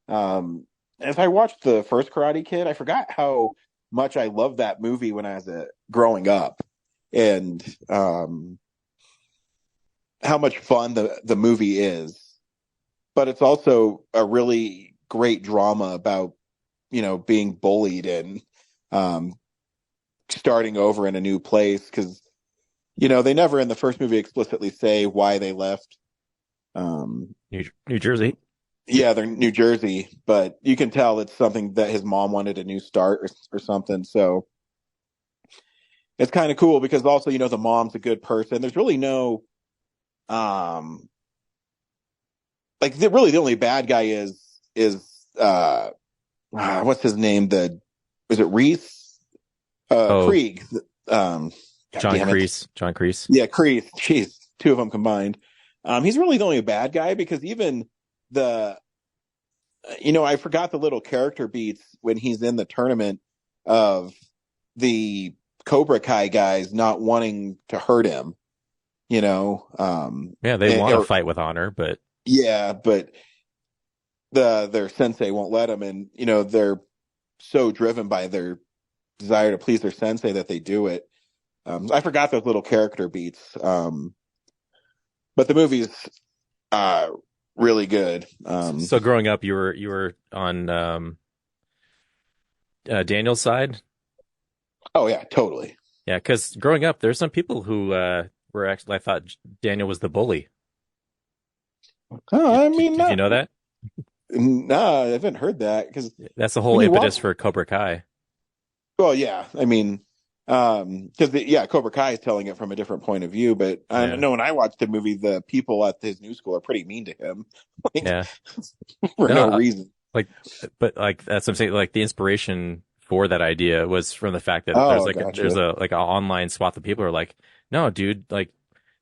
S6: As I watched the first Karate Kid, I forgot how much I loved that movie when I was growing up, and how much fun the movie is. But it's also a really great drama about, being bullied and starting over in a new place. Because, they never in the first movie explicitly say why they left.
S7: New Jersey.
S6: Yeah, they're New Jersey, but you can tell it's something that his mom wanted a new start or something. So it's kind of cool because also, you know, the mom's a good person. There's really no, really the only bad guy is what's his name? Is it Reese? Krieg.
S7: John Kreese. John Kreese.
S6: Yeah, Kreese. Jeez, two of them combined. He's really the only bad guy because even I forgot the little character beats when he's in the tournament of the Cobra Kai guys not wanting to hurt him. You know,
S7: they want to fight with honor, but
S6: but their sensei won't let them, and you know they're so driven by their desire to please their sensei that they do it. I forgot those little character beats, but the movie's really good.
S7: So growing up, you were on Daniel's side.
S6: Oh yeah, totally.
S7: Yeah, because growing up, there's some people who were actually. I thought Daniel was the bully.
S6: Oh, I mean,
S7: did you know that?
S6: No, I haven't heard that because
S7: that's the whole impetus for Cobra Kai.
S6: Well, yeah, I mean, because Cobra Kai is telling it from a different point of view. But I know when I watched the movie, the people at his new school are pretty mean to him. For no reason.
S7: That's what I'm saying. Like the inspiration for that idea was from the fact that there's an online swath of people who are like, no, dude, like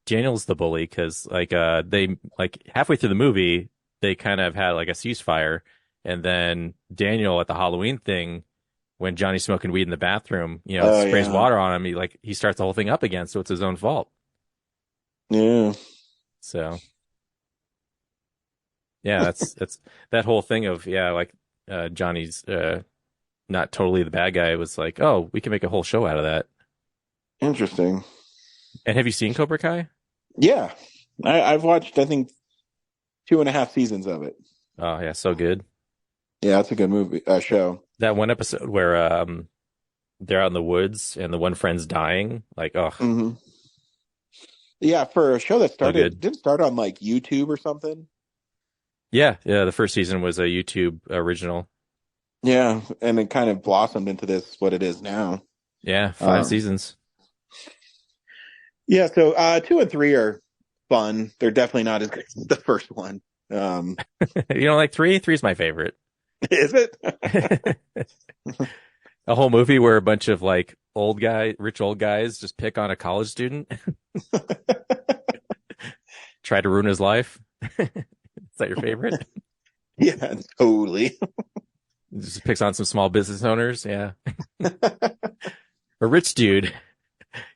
S7: Daniel's the bully because they halfway through the movie they kind of had like a ceasefire, and then Daniel at the Halloween thing when Johnny's smoking weed in the bathroom, sprays water on him. He starts the whole thing up again, so it's his own fault.
S6: Yeah.
S7: So. Yeah, that's that whole thing of Johnny's not totally the bad guy. It was like, oh, we can make a whole show out of that.
S6: Interesting.
S7: And have you seen Cobra Kai?
S6: Yeah, I've watched I think 2.5 seasons of it.
S7: Oh yeah, so good.
S6: Yeah, it's a good movie show.
S7: That one episode where they're out in the woods and the one friend's dying, like
S6: Mm-hmm. Yeah, for a show that didn't start on like YouTube or something.
S7: Yeah, the first season was a YouTube original.
S6: Yeah, and it kind of blossomed into what it is now.
S7: Yeah, 5 seasons.
S6: Yeah, so 2 and 3 are fun. They're definitely not as good as the first one.
S7: You don't like 3? 3 is my favorite.
S6: Is it?
S7: A whole movie where a bunch of like rich old guys just pick on a college student. Try to ruin his life. Is that your favorite?
S6: Yeah, totally.
S7: Just picks on some small business owners. Yeah. A rich dude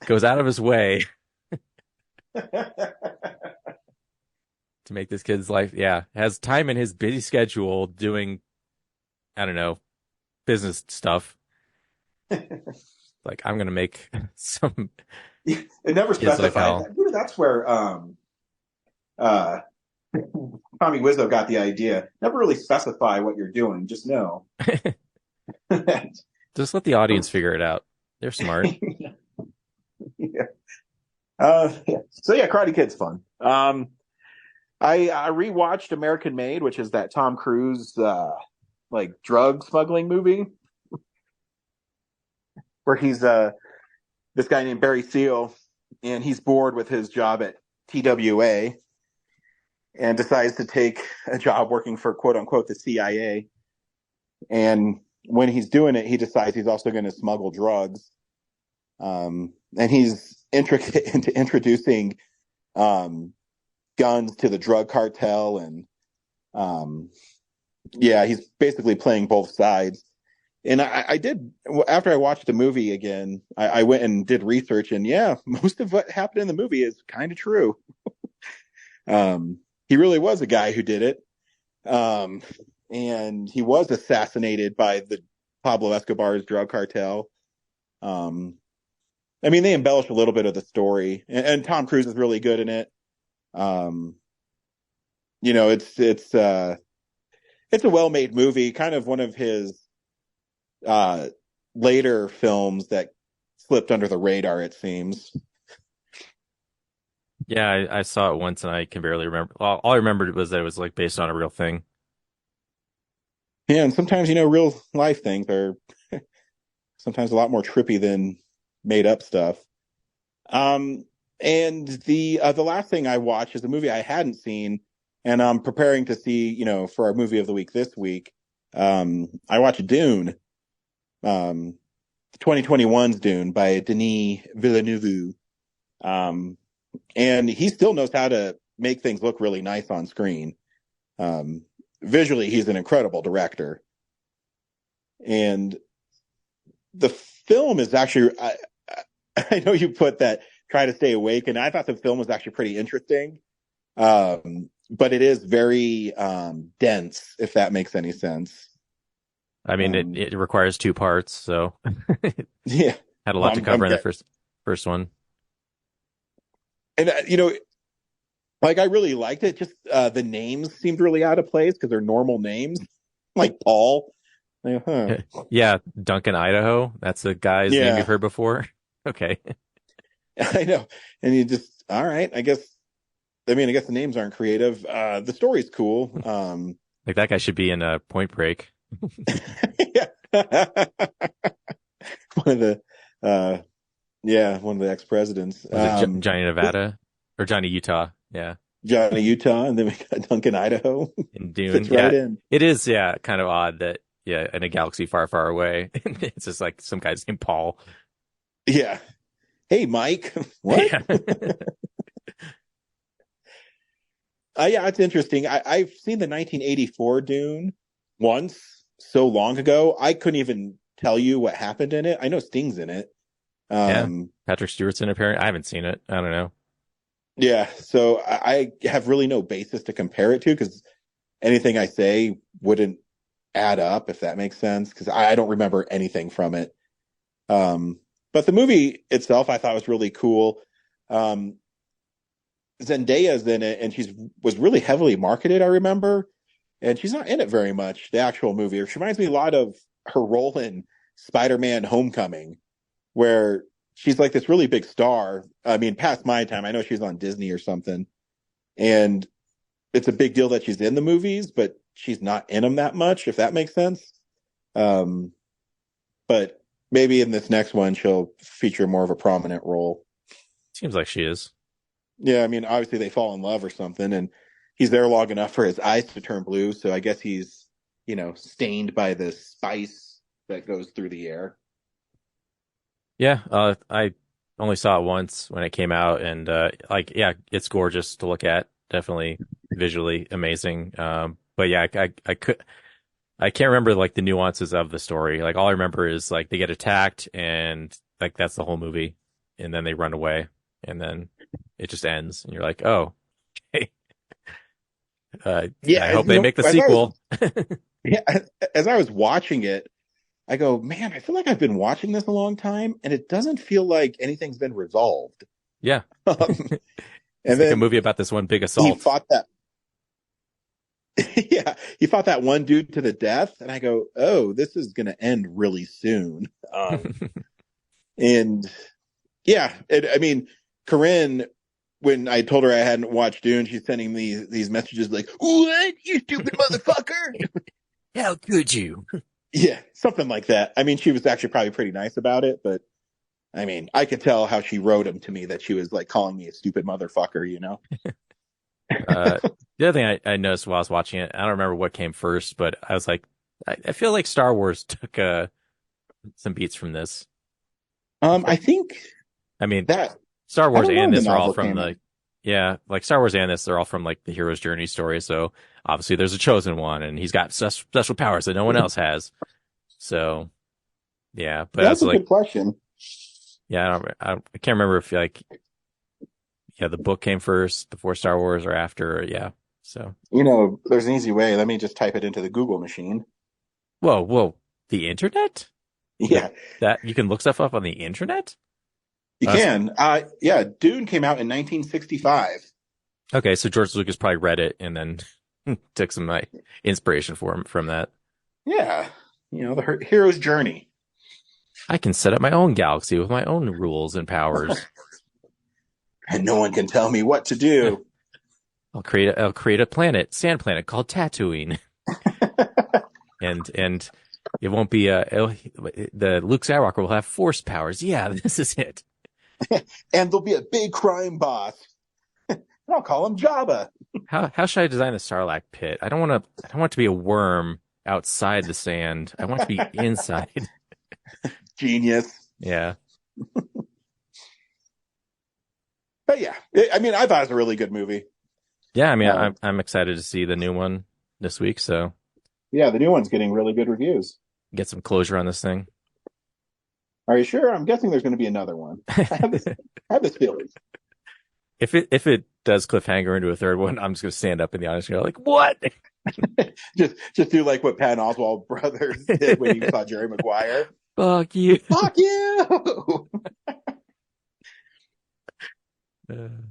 S7: goes out of his way to make this kid's life. Yeah. Has time in his busy schedule doing, I don't know, business stuff. Like, I'm going to make some.
S6: It never specified. That's where Tommy Wiseau got the idea. Never really specify what you're doing. Just know.
S7: Just let the audience figure it out. They're smart.
S6: Yeah. So yeah, Karate Kid's fun. I rewatched American Made, which is that Tom Cruise like drug smuggling movie where he's this guy named Barry Seal, and he's bored with his job at TWA and decides to take a job working for quote unquote the CIA. And when he's doing it, he decides he's also going to smuggle drugs. And he's intricate into introducing guns to the drug cartel. And he's basically playing both sides. And I did, after I watched the movie again, I went and did research, and most of what happened in the movie is kind of true. He really was a guy who did it. And he was assassinated by the Pablo Escobar's drug cartel. I mean, they embellish a little bit of the story, and Tom Cruise is really good in it. It's a well-made movie, kind of one of his later films that slipped under the radar, it seems.
S7: Yeah, I saw it once and I can barely remember. All I remembered was that it was like based on a real thing.
S6: Yeah, and sometimes, real life things are sometimes a lot more trippy than made up stuff. And the last thing I watched is a movie I hadn't seen, and I'm preparing to see, you know, for our movie of the week this week. I watched Dune, 2021's Dune by Denis Villeneuve. And he still knows how to make things look really nice on screen. Visually, he's an incredible director. And the film is actually, I know you put that, try to stay awake, and I thought the film was actually pretty interesting. But it is very dense, if that makes any sense.
S7: I mean, it requires 2 parts, so
S6: yeah,
S7: had a lot to cover in the first one.
S6: And you know, like I really liked it. Just the names seemed really out of place because they're normal names, like Paul. Like, huh.
S7: Yeah, Duncan, Idaho. That's the guy's name you've heard before. Okay,
S6: I know. And you just, all right, I guess the names aren't creative. The story's cool.
S7: Like that guy should be in a Point Break.
S6: Yeah. one of the ex-presidents.
S7: Johnny Nevada or Johnny Utah. Yeah.
S6: Johnny Utah, and then we got Duncan, Idaho.
S7: In Dune.
S6: Fits right in.
S7: It is, kind of odd that, in a galaxy far, far away, it's just like some guy's named Paul.
S6: Yeah. Hey, Mike. What?
S7: Yeah.
S6: Yeah, it's interesting. I've seen the 1984 Dune once, so long ago. I couldn't even tell you what happened in it. I know Sting's in it.
S7: Patrick Stewart's in it, apparently. I haven't seen it. I don't know.
S6: Yeah, so I have really no basis to compare it to, because anything I say wouldn't add up, if that makes sense, because I don't remember anything from it. But the movie itself I thought was really cool. Zendaya's in it, and was really heavily marketed, I remember. And she's not in it very much, the actual movie. She reminds me a lot of her role in Spider-Man Homecoming, where she's like this really big star. I mean, past my time, I know she's on Disney or something. And it's a big deal that she's in the movies, but she's not in them that much, if that makes sense. But maybe in this next one, she'll feature more of a prominent role.
S7: Seems like she is.
S6: Yeah, I mean, obviously they fall in love or something, and he's there long enough for his eyes to turn blue. So I guess he's, stained by the spice that goes through the air.
S7: Yeah, I only saw it once when it came out, and it's gorgeous to look at. Definitely visually amazing. But yeah, I can't remember like the nuances of the story. Like all I remember is like they get attacked, and like that's the whole movie, and then they run away, and then it just ends, and you're like, oh, okay. I hope they make the sequel.
S6: As I was watching it, I go, man, I feel like I've been watching this a long time, and it doesn't feel like anything's been resolved.
S7: Yeah.
S6: And
S7: then like a movie about this one big assault.
S6: He fought that. Yeah, he fought that one dude to the death, and I go, oh, this is going to end really soon. And yeah, I mean, Corinne, when I told her I hadn't watched Dune, she's sending me these messages like, what, you stupid motherfucker?
S7: How could you?
S6: Yeah, something like that. I mean, she was actually probably pretty nice about it, but I mean, I could tell how she wrote him to me that she was like calling me a stupid motherfucker,
S7: The other thing I noticed while I was watching it, I don't remember what came first, but I was like, I feel like Star Wars took some beats from this.
S6: I think.
S7: I mean,
S6: that
S7: Star Wars and this are all from like Star Wars and this, they're all from like the hero's journey story. So obviously there's a chosen one, and he's got special powers that no one else has. So yeah, but
S6: that's a good question.
S7: Yeah, I can't remember if the book came first before Star Wars or after. Yeah, so
S6: there's an easy way. Let me just type it into the Google machine.
S7: Whoa, the internet?
S6: Yeah,
S7: that you can look stuff up on the internet.
S6: You can. Yeah, Dune came out in 1965.
S7: Okay, so George Lucas probably read it and then took some inspiration from that.
S6: Yeah, the hero's journey.
S7: I can set up my own galaxy with my own rules and powers.
S6: And no one can tell me what to do.
S7: I'll create a sand planet called Tatooine. and It won't be the Luke Skywalker will have force powers. Yeah, this is it.
S6: And there'll be a big crime boss. And I'll call him Jabba.
S7: How should I design the Sarlacc pit? I don't want it to be a worm outside the sand. I want it to be inside.
S6: Genius.
S7: Yeah.
S6: But yeah, I mean, I thought it was a really good movie.
S7: Yeah, I mean, I'm excited to see the new one this week. So
S6: yeah, the new one's getting really good reviews.
S7: Get some closure on this thing.
S6: Are you sure? I'm guessing there's going to be another one. I have this feeling.
S7: If it does cliffhanger into a third one, I'm just going to stand up in the audience and go like, "What?"
S6: just do like what Patton Oswalt brothers did when you saw Jerry Maguire.
S7: Fuck you.
S6: Fuck you.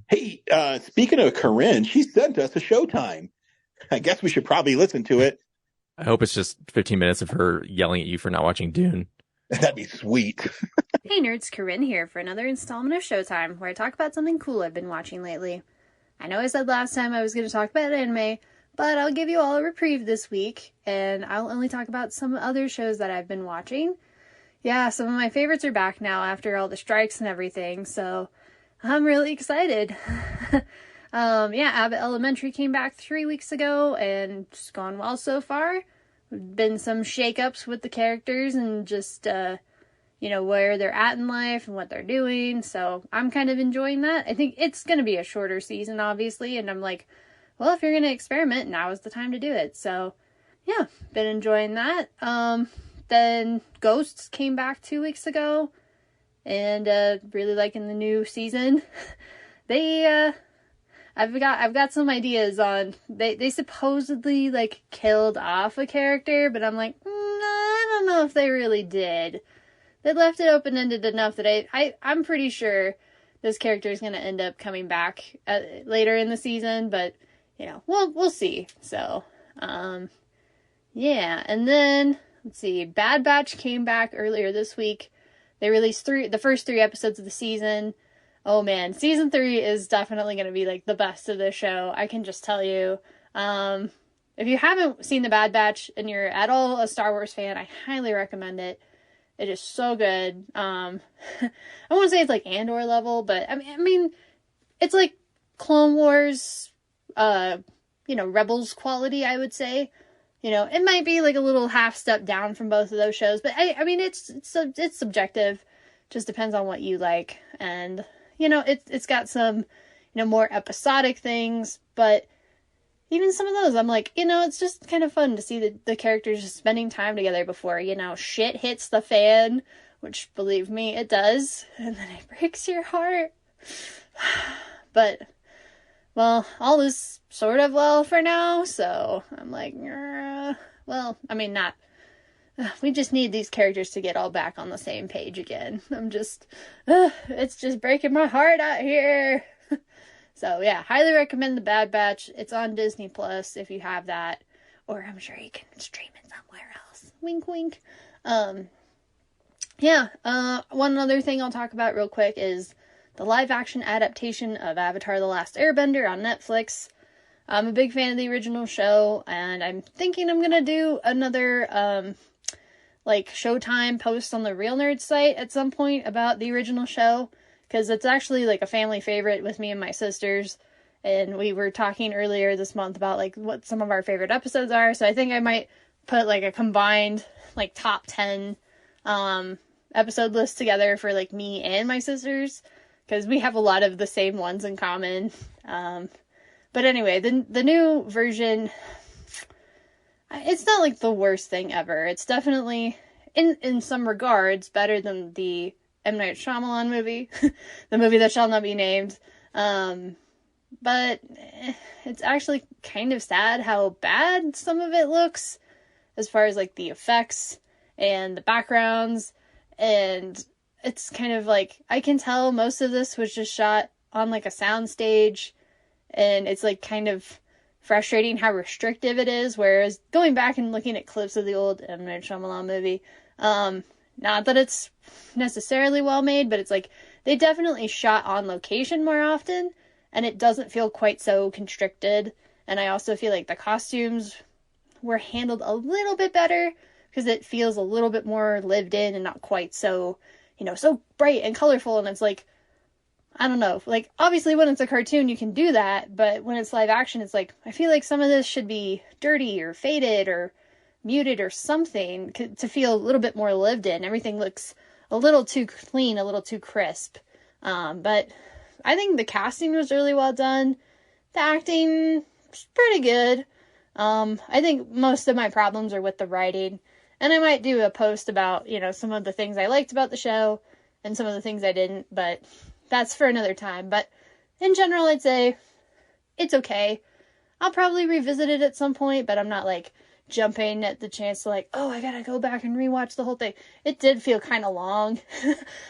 S6: Hey, speaking of Corinne, she sent us a Showtime. I guess we should probably listen to it.
S7: I hope it's just 15 minutes of her yelling at you for not watching Dune.
S6: That'd be sweet.
S13: Hey nerds, Corinne here for another installment of Showtime, where I talk about something cool I've been watching lately. I know I said last time I was going to talk about anime, but I'll give you all a reprieve this week, and I'll only talk about some other shows that I've been watching. Yeah, some of my favorites are back now after all the strikes and everything, so I'm really excited. Abbott Elementary came back 3 weeks ago, and it's gone well so far. Been some shakeups with the characters and just, where they're at in life and what they're doing. So I'm kind of enjoying that. I think it's going to be a shorter season, obviously. And I'm like, well, if you're going to experiment, now is the time to do it. So yeah, been enjoying that. Then Ghosts came back 2 weeks ago and, really liking the new season. I've got some ideas on, they supposedly, killed off a character, but I'm like, I don't know if they really did. They left it open-ended enough that I'm pretty sure this character is going to end up coming back later in the season, but, we'll see. So, yeah, and then, let's see, Bad Batch came back earlier this week. They released the first 3 episodes of the season. Oh man, season 3 is definitely going to be the best of the show. I can just tell you. If you haven't seen The Bad Batch and you're at all a Star Wars fan, I highly recommend it. It is so good. I won't say it's Andor level, but I mean, it's Clone Wars, Rebels quality, I would say. It might be a little half step down from both of those shows, but I mean, it's subjective. Just depends on what you like. And it's got some, more episodic things, but even some of those, I'm like, it's just kind of fun to see the characters just spending time together before, shit hits the fan, which, believe me, it does, and then it breaks your heart. But, well, all is sort of well for now, so I'm like, well, I mean, not. We just need these characters to get all back on the same page again. It's just breaking my heart out here. So yeah, highly recommend The Bad Batch. It's on Disney Plus if you have that, or I'm sure you can stream it somewhere else. Wink, wink. One other thing I'll talk about real quick is the live-action adaptation of Avatar: The Last Airbender on Netflix. I'm a big fan of the original show, and I'm thinking I'm gonna do another Showtime post on the Real Nerd site at some point about the original show, because it's actually a family favorite with me and my sisters, and we were talking earlier this month about what some of our favorite episodes are, so I think I might put a combined top 10 episode list together for me and my sisters, because we have a lot of the same ones in common. But anyway, the new version, it's not the worst thing ever. It's definitely, in some regards, better than the M. Night Shyamalan movie, the movie that shall not be named. But it's actually kind of sad how bad some of it looks, as far as the effects and the backgrounds, and it's kind of I can tell most of this was just shot on a sound stage, and it's kind of frustrating how restrictive it is, whereas going back and looking at clips of the old M. Night Shyamalan movie, not that it's necessarily well made, but it's they definitely shot on location more often, and it doesn't feel quite so constricted. And I also feel the costumes were handled a little bit better, because it feels a little bit more lived in and not quite so, so bright and colorful. And it's like, I don't know, like, obviously when it's a cartoon, you can do that, but when it's live action, it's like, I feel like some of this should be dirty or faded or muted or something to feel a little bit more lived in. Everything looks a little too clean, a little too crisp. But I think the casting was really well done. The acting was pretty good. I think most of my problems are with the writing, and I might do a post about, some of the things I liked about the show and some of the things I didn't, but that's for another time. But in general, I'd say it's okay. I'll probably revisit it at some point, but I'm not like jumping at the chance to like, oh, I gotta go back and rewatch the whole thing. It did feel kind of long.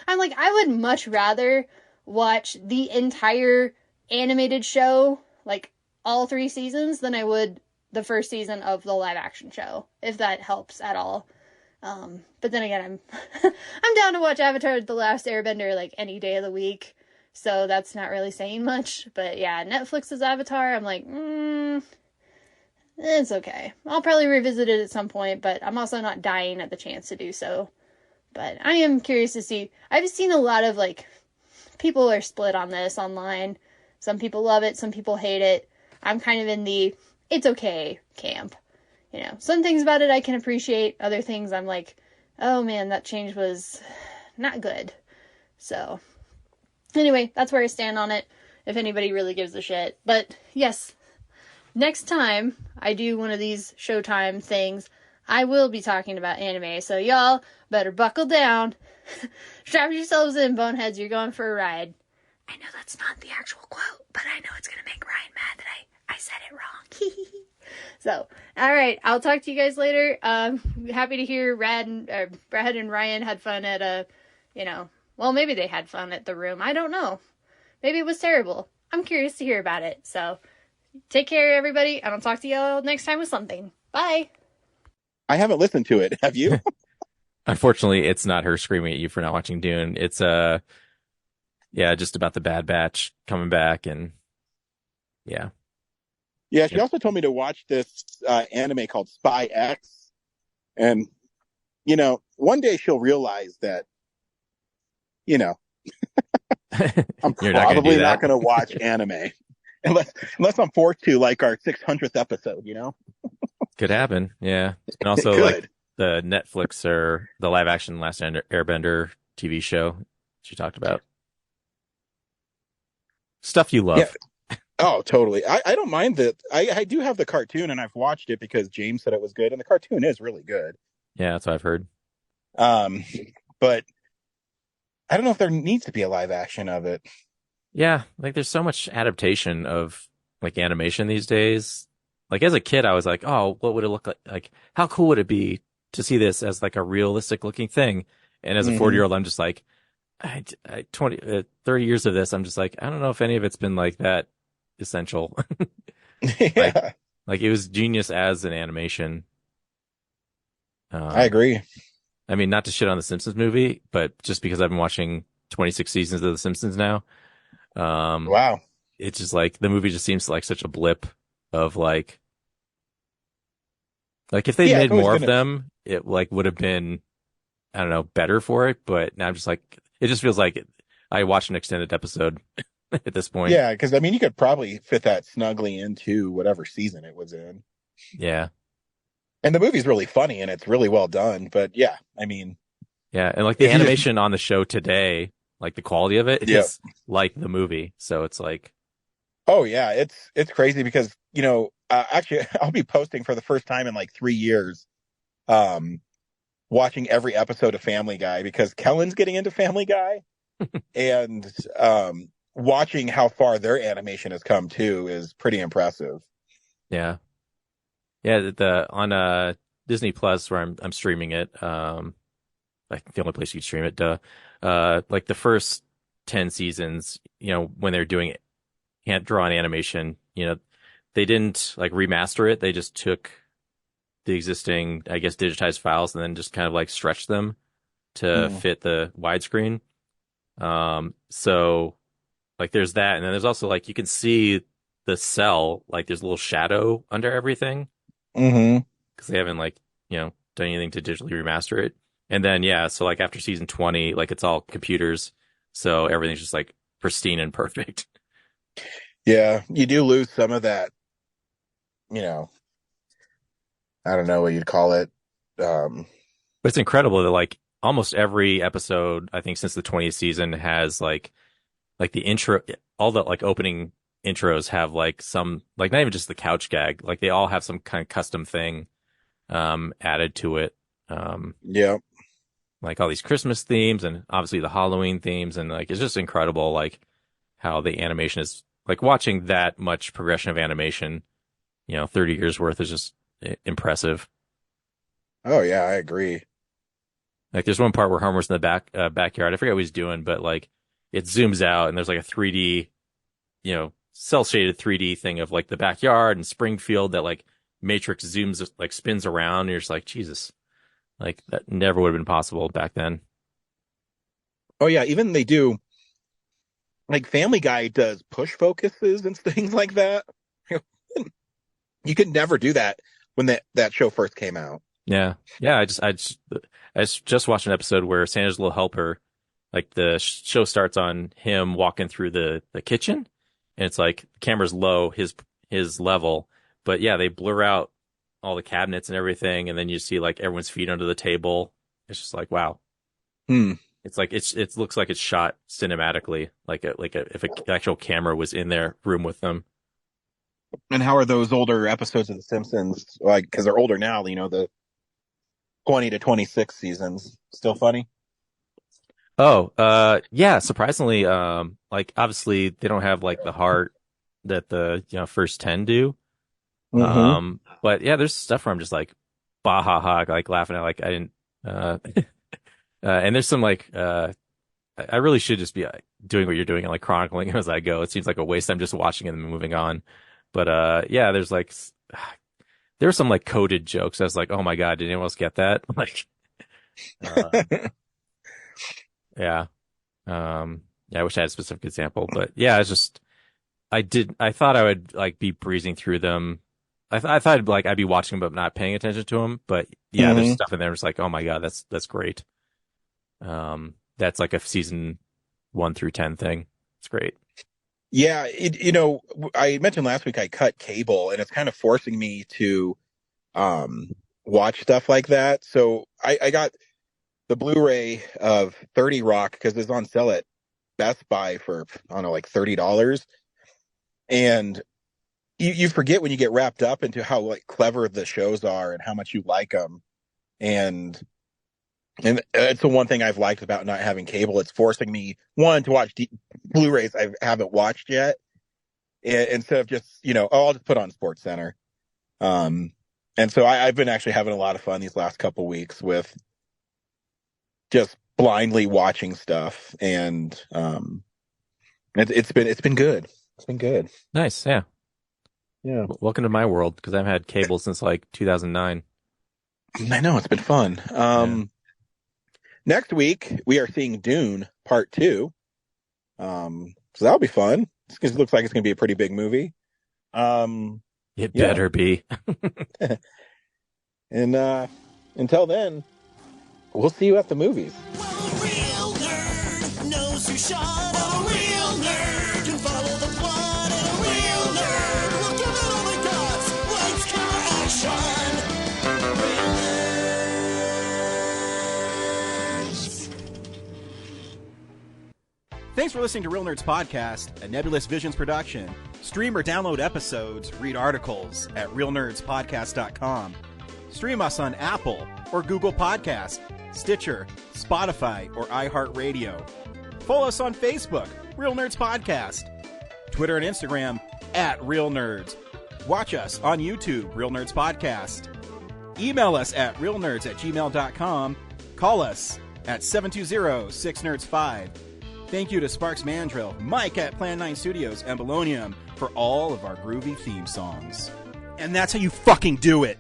S13: I'm like, I would much rather watch the entire animated show, like all 3 seasons, than I would the first season of the live action show, if that helps at all. But then again, I'm down to watch Avatar The Last Airbender like any day of the week, so that's not really saying much. But yeah, Netflix's Avatar, I'm like, it's okay. I'll probably revisit it at some point, but I'm also not dying at the chance to do so. But I am curious to see. I've seen a lot of like, people are split on this online. Some people love it, some people hate it. I'm kind of in the it's okay camp. Some things about it I can appreciate. Other things I'm like, oh man, that change was not good. So, anyway, that's where I stand on it, if anybody really gives a shit. But, yes, next time I do one of these Showtime things, I will be talking about anime. So, y'all better buckle down. Strap yourselves in, boneheads. You're going for a ride. I know that's not the actual quote, but I know it's going to make Ryan mad that I said it wrong. So, all right, I'll talk to you guys later. Happy to hear Brad and Ryan had fun at well, maybe they had fun at the room. I don't know. Maybe it was terrible. I'm curious to hear about it. So, take care, everybody, and I'll talk to y'all next time with something. Bye.
S6: I haven't listened to it. Have you?
S7: Unfortunately, it's not her screaming at you for not watching Dune. It's just about the Bad Batch coming back, and yeah.
S6: Yeah, she also told me to watch this anime called Spy X. And, one day she'll realize that, I'm probably not going to watch anime unless I'm forced to, like our 600th episode,
S7: Could happen, yeah. And also, like the Netflix or the live action Last Airbender TV show she talked about. Stuff you love.
S6: Yeah. Oh, totally. I don't mind that. I do have the cartoon, and I've watched it because James said it was good, and the cartoon is really good.
S7: Yeah, that's what I've heard.
S6: But I don't know if there needs to be a live action of it.
S7: Yeah, like there's so much adaptation of like animation these days. Like as a kid, I was like, oh, what would it look like? Like, how cool would it be to see this as like a realistic looking thing? And as a 40-year-old, I'm just like, 30 years of this, I'm just like, I don't know if any of it's been like that essential.
S6: Yeah.
S7: Like it was genius as an animation.
S6: I agree.
S7: I mean, not to shit on the Simpsons movie, but just because I've been watching 26 seasons of the Simpsons now.
S6: Wow.
S7: It's just like the movie just seems like such a blip of like if they made more of them, it like would have been, I don't know, better for it. But now I'm just like, it just feels like I watched an extended episode at this point.
S6: Yeah, because I mean, you could probably fit that snugly into whatever season it was in.
S7: Yeah.
S6: And the movie's really funny and it's really well done. But yeah, I mean.
S7: Yeah, and like the animation on the show today, like the quality of it is like the movie. So it's like.
S6: Oh, yeah, it's crazy because, actually, I'll be posting for the first time in like 3 years, watching every episode of Family Guy because Kellen's getting into Family Guy. And watching how far their animation has come too is pretty impressive.
S7: Yeah. Yeah, on Disney Plus where I'm streaming it, like the only place you can stream it, like the first 10 seasons, when they're doing hand-drawn animation, they didn't like remaster it. They just took the existing, I guess, digitized files and then just kind of like stretched them to fit the widescreen. So like there's that. And then there's also like, you can see the cell, like there's a little shadow under everything.
S6: Mm-hmm.
S7: Cause they haven't like, done anything to digitally remaster it. And then, yeah, so like after season 20, like it's all computers. So everything's just like pristine and perfect.
S6: Yeah, you do lose some of that, I don't know what you'd call it.
S7: But it's incredible that like almost every episode, I think since the 20th season has like the intro, all the like opening intros have like some, like not even just the couch gag, like they all have some kind of custom thing added to it.
S6: Yeah.
S7: Like all these Christmas themes and obviously the Halloween themes. And like, it's just incredible, like how the animation is, like watching that much progression of animation, 30 years worth is just impressive.
S6: Oh yeah, I agree.
S7: Like there's one part where Homer's in the backyard. I forget what he's doing, but like it zooms out and there's like a 3D, cell shaded 3D thing of like the backyard and Springfield that like Matrix zooms, like spins around. And you're just like, Jesus, like that never would have been possible back then.
S6: Oh yeah, even they do, like Family Guy does push focuses and things like that. You could never do that when that show first came out.
S7: Yeah. I just watched an episode where Santa's Little Helper, like the show starts on him walking through the kitchen, and it's like the camera's low, his level, but yeah, they blur out all the cabinets and everything, and then you see like everyone's feet under the table. It's just like, wow. It's like it looks like it's shot cinematically, if an actual camera was in their room with them.
S6: And how are those older episodes of The Simpsons, like, because they're older now, the 20 to 26 seasons, still funny?
S7: Oh, yeah, surprisingly, like obviously they don't have like the heart that the first 10 do.
S6: Mm-hmm.
S7: But yeah, there's stuff where I'm just like, bah ha ha, like laughing at, like I didn't. And there's some like, I really should just be doing what you're doing and like chronicling as I go. It seems like a waste. I'm just watching it and moving on. But yeah, there were some like coded jokes. I was like, oh my God, did anyone else get that? Like, yeah. Yeah, I wish I had a specific example, but yeah, it's just, I thought I would like be breezing through them. I thought like I'd be watching them but not paying attention to them. But yeah, there's stuff in there. It's like, oh my God, that's great. That's like a season 1 through 10 thing. It's great.
S6: Yeah, I mentioned last week I cut cable, and it's kind of forcing me to watch stuff like that. So I got the Blu-ray of 30 Rock because it's on sale at Best Buy for, I don't know, like $30. And you forget when you get wrapped up into how like clever the shows are and how much you like them. And it's the one thing I've liked about not having cable. It's forcing me, one, to watch Blu-rays I haven't watched yet, instead of just, I'll just put on SportsCenter. And so I've been actually having a lot of fun these last couple weeks with just blindly watching stuff, and it's been good. It's been good.
S7: Nice, yeah.
S6: Yeah.
S7: Welcome to my world, because I've had cable since like 2009.
S6: I know, it's been fun. Next week we are seeing Dune Part 2. So that'll be fun. It looks like it's going to be a pretty big movie.
S7: It better be.
S6: And until then, we'll see you at the movies.
S3: Real nerd knows who shot a real nerd can follow the plot and a real nerd will give it all they got. Lights, camera, action. Real nerds.
S14: Thanks for listening to Real Nerds Podcast, a Nebulous Visions production. Stream or download episodes, read articles at realnerdspodcast.com. Stream us on Apple or Google Podcast, Stitcher, Spotify, or iHeartRadio. Follow us on Facebook, Real Nerds Podcast. Twitter and Instagram, @Real Nerds. Watch us on YouTube, Real Nerds Podcast. Email us at realnerds@gmail.com. Call us at 720-6nerds5. Thank you to Sparks Mandrill, Mike at Plan 9 Studios, and Belonium for all of our groovy theme songs. And that's how you fucking do it!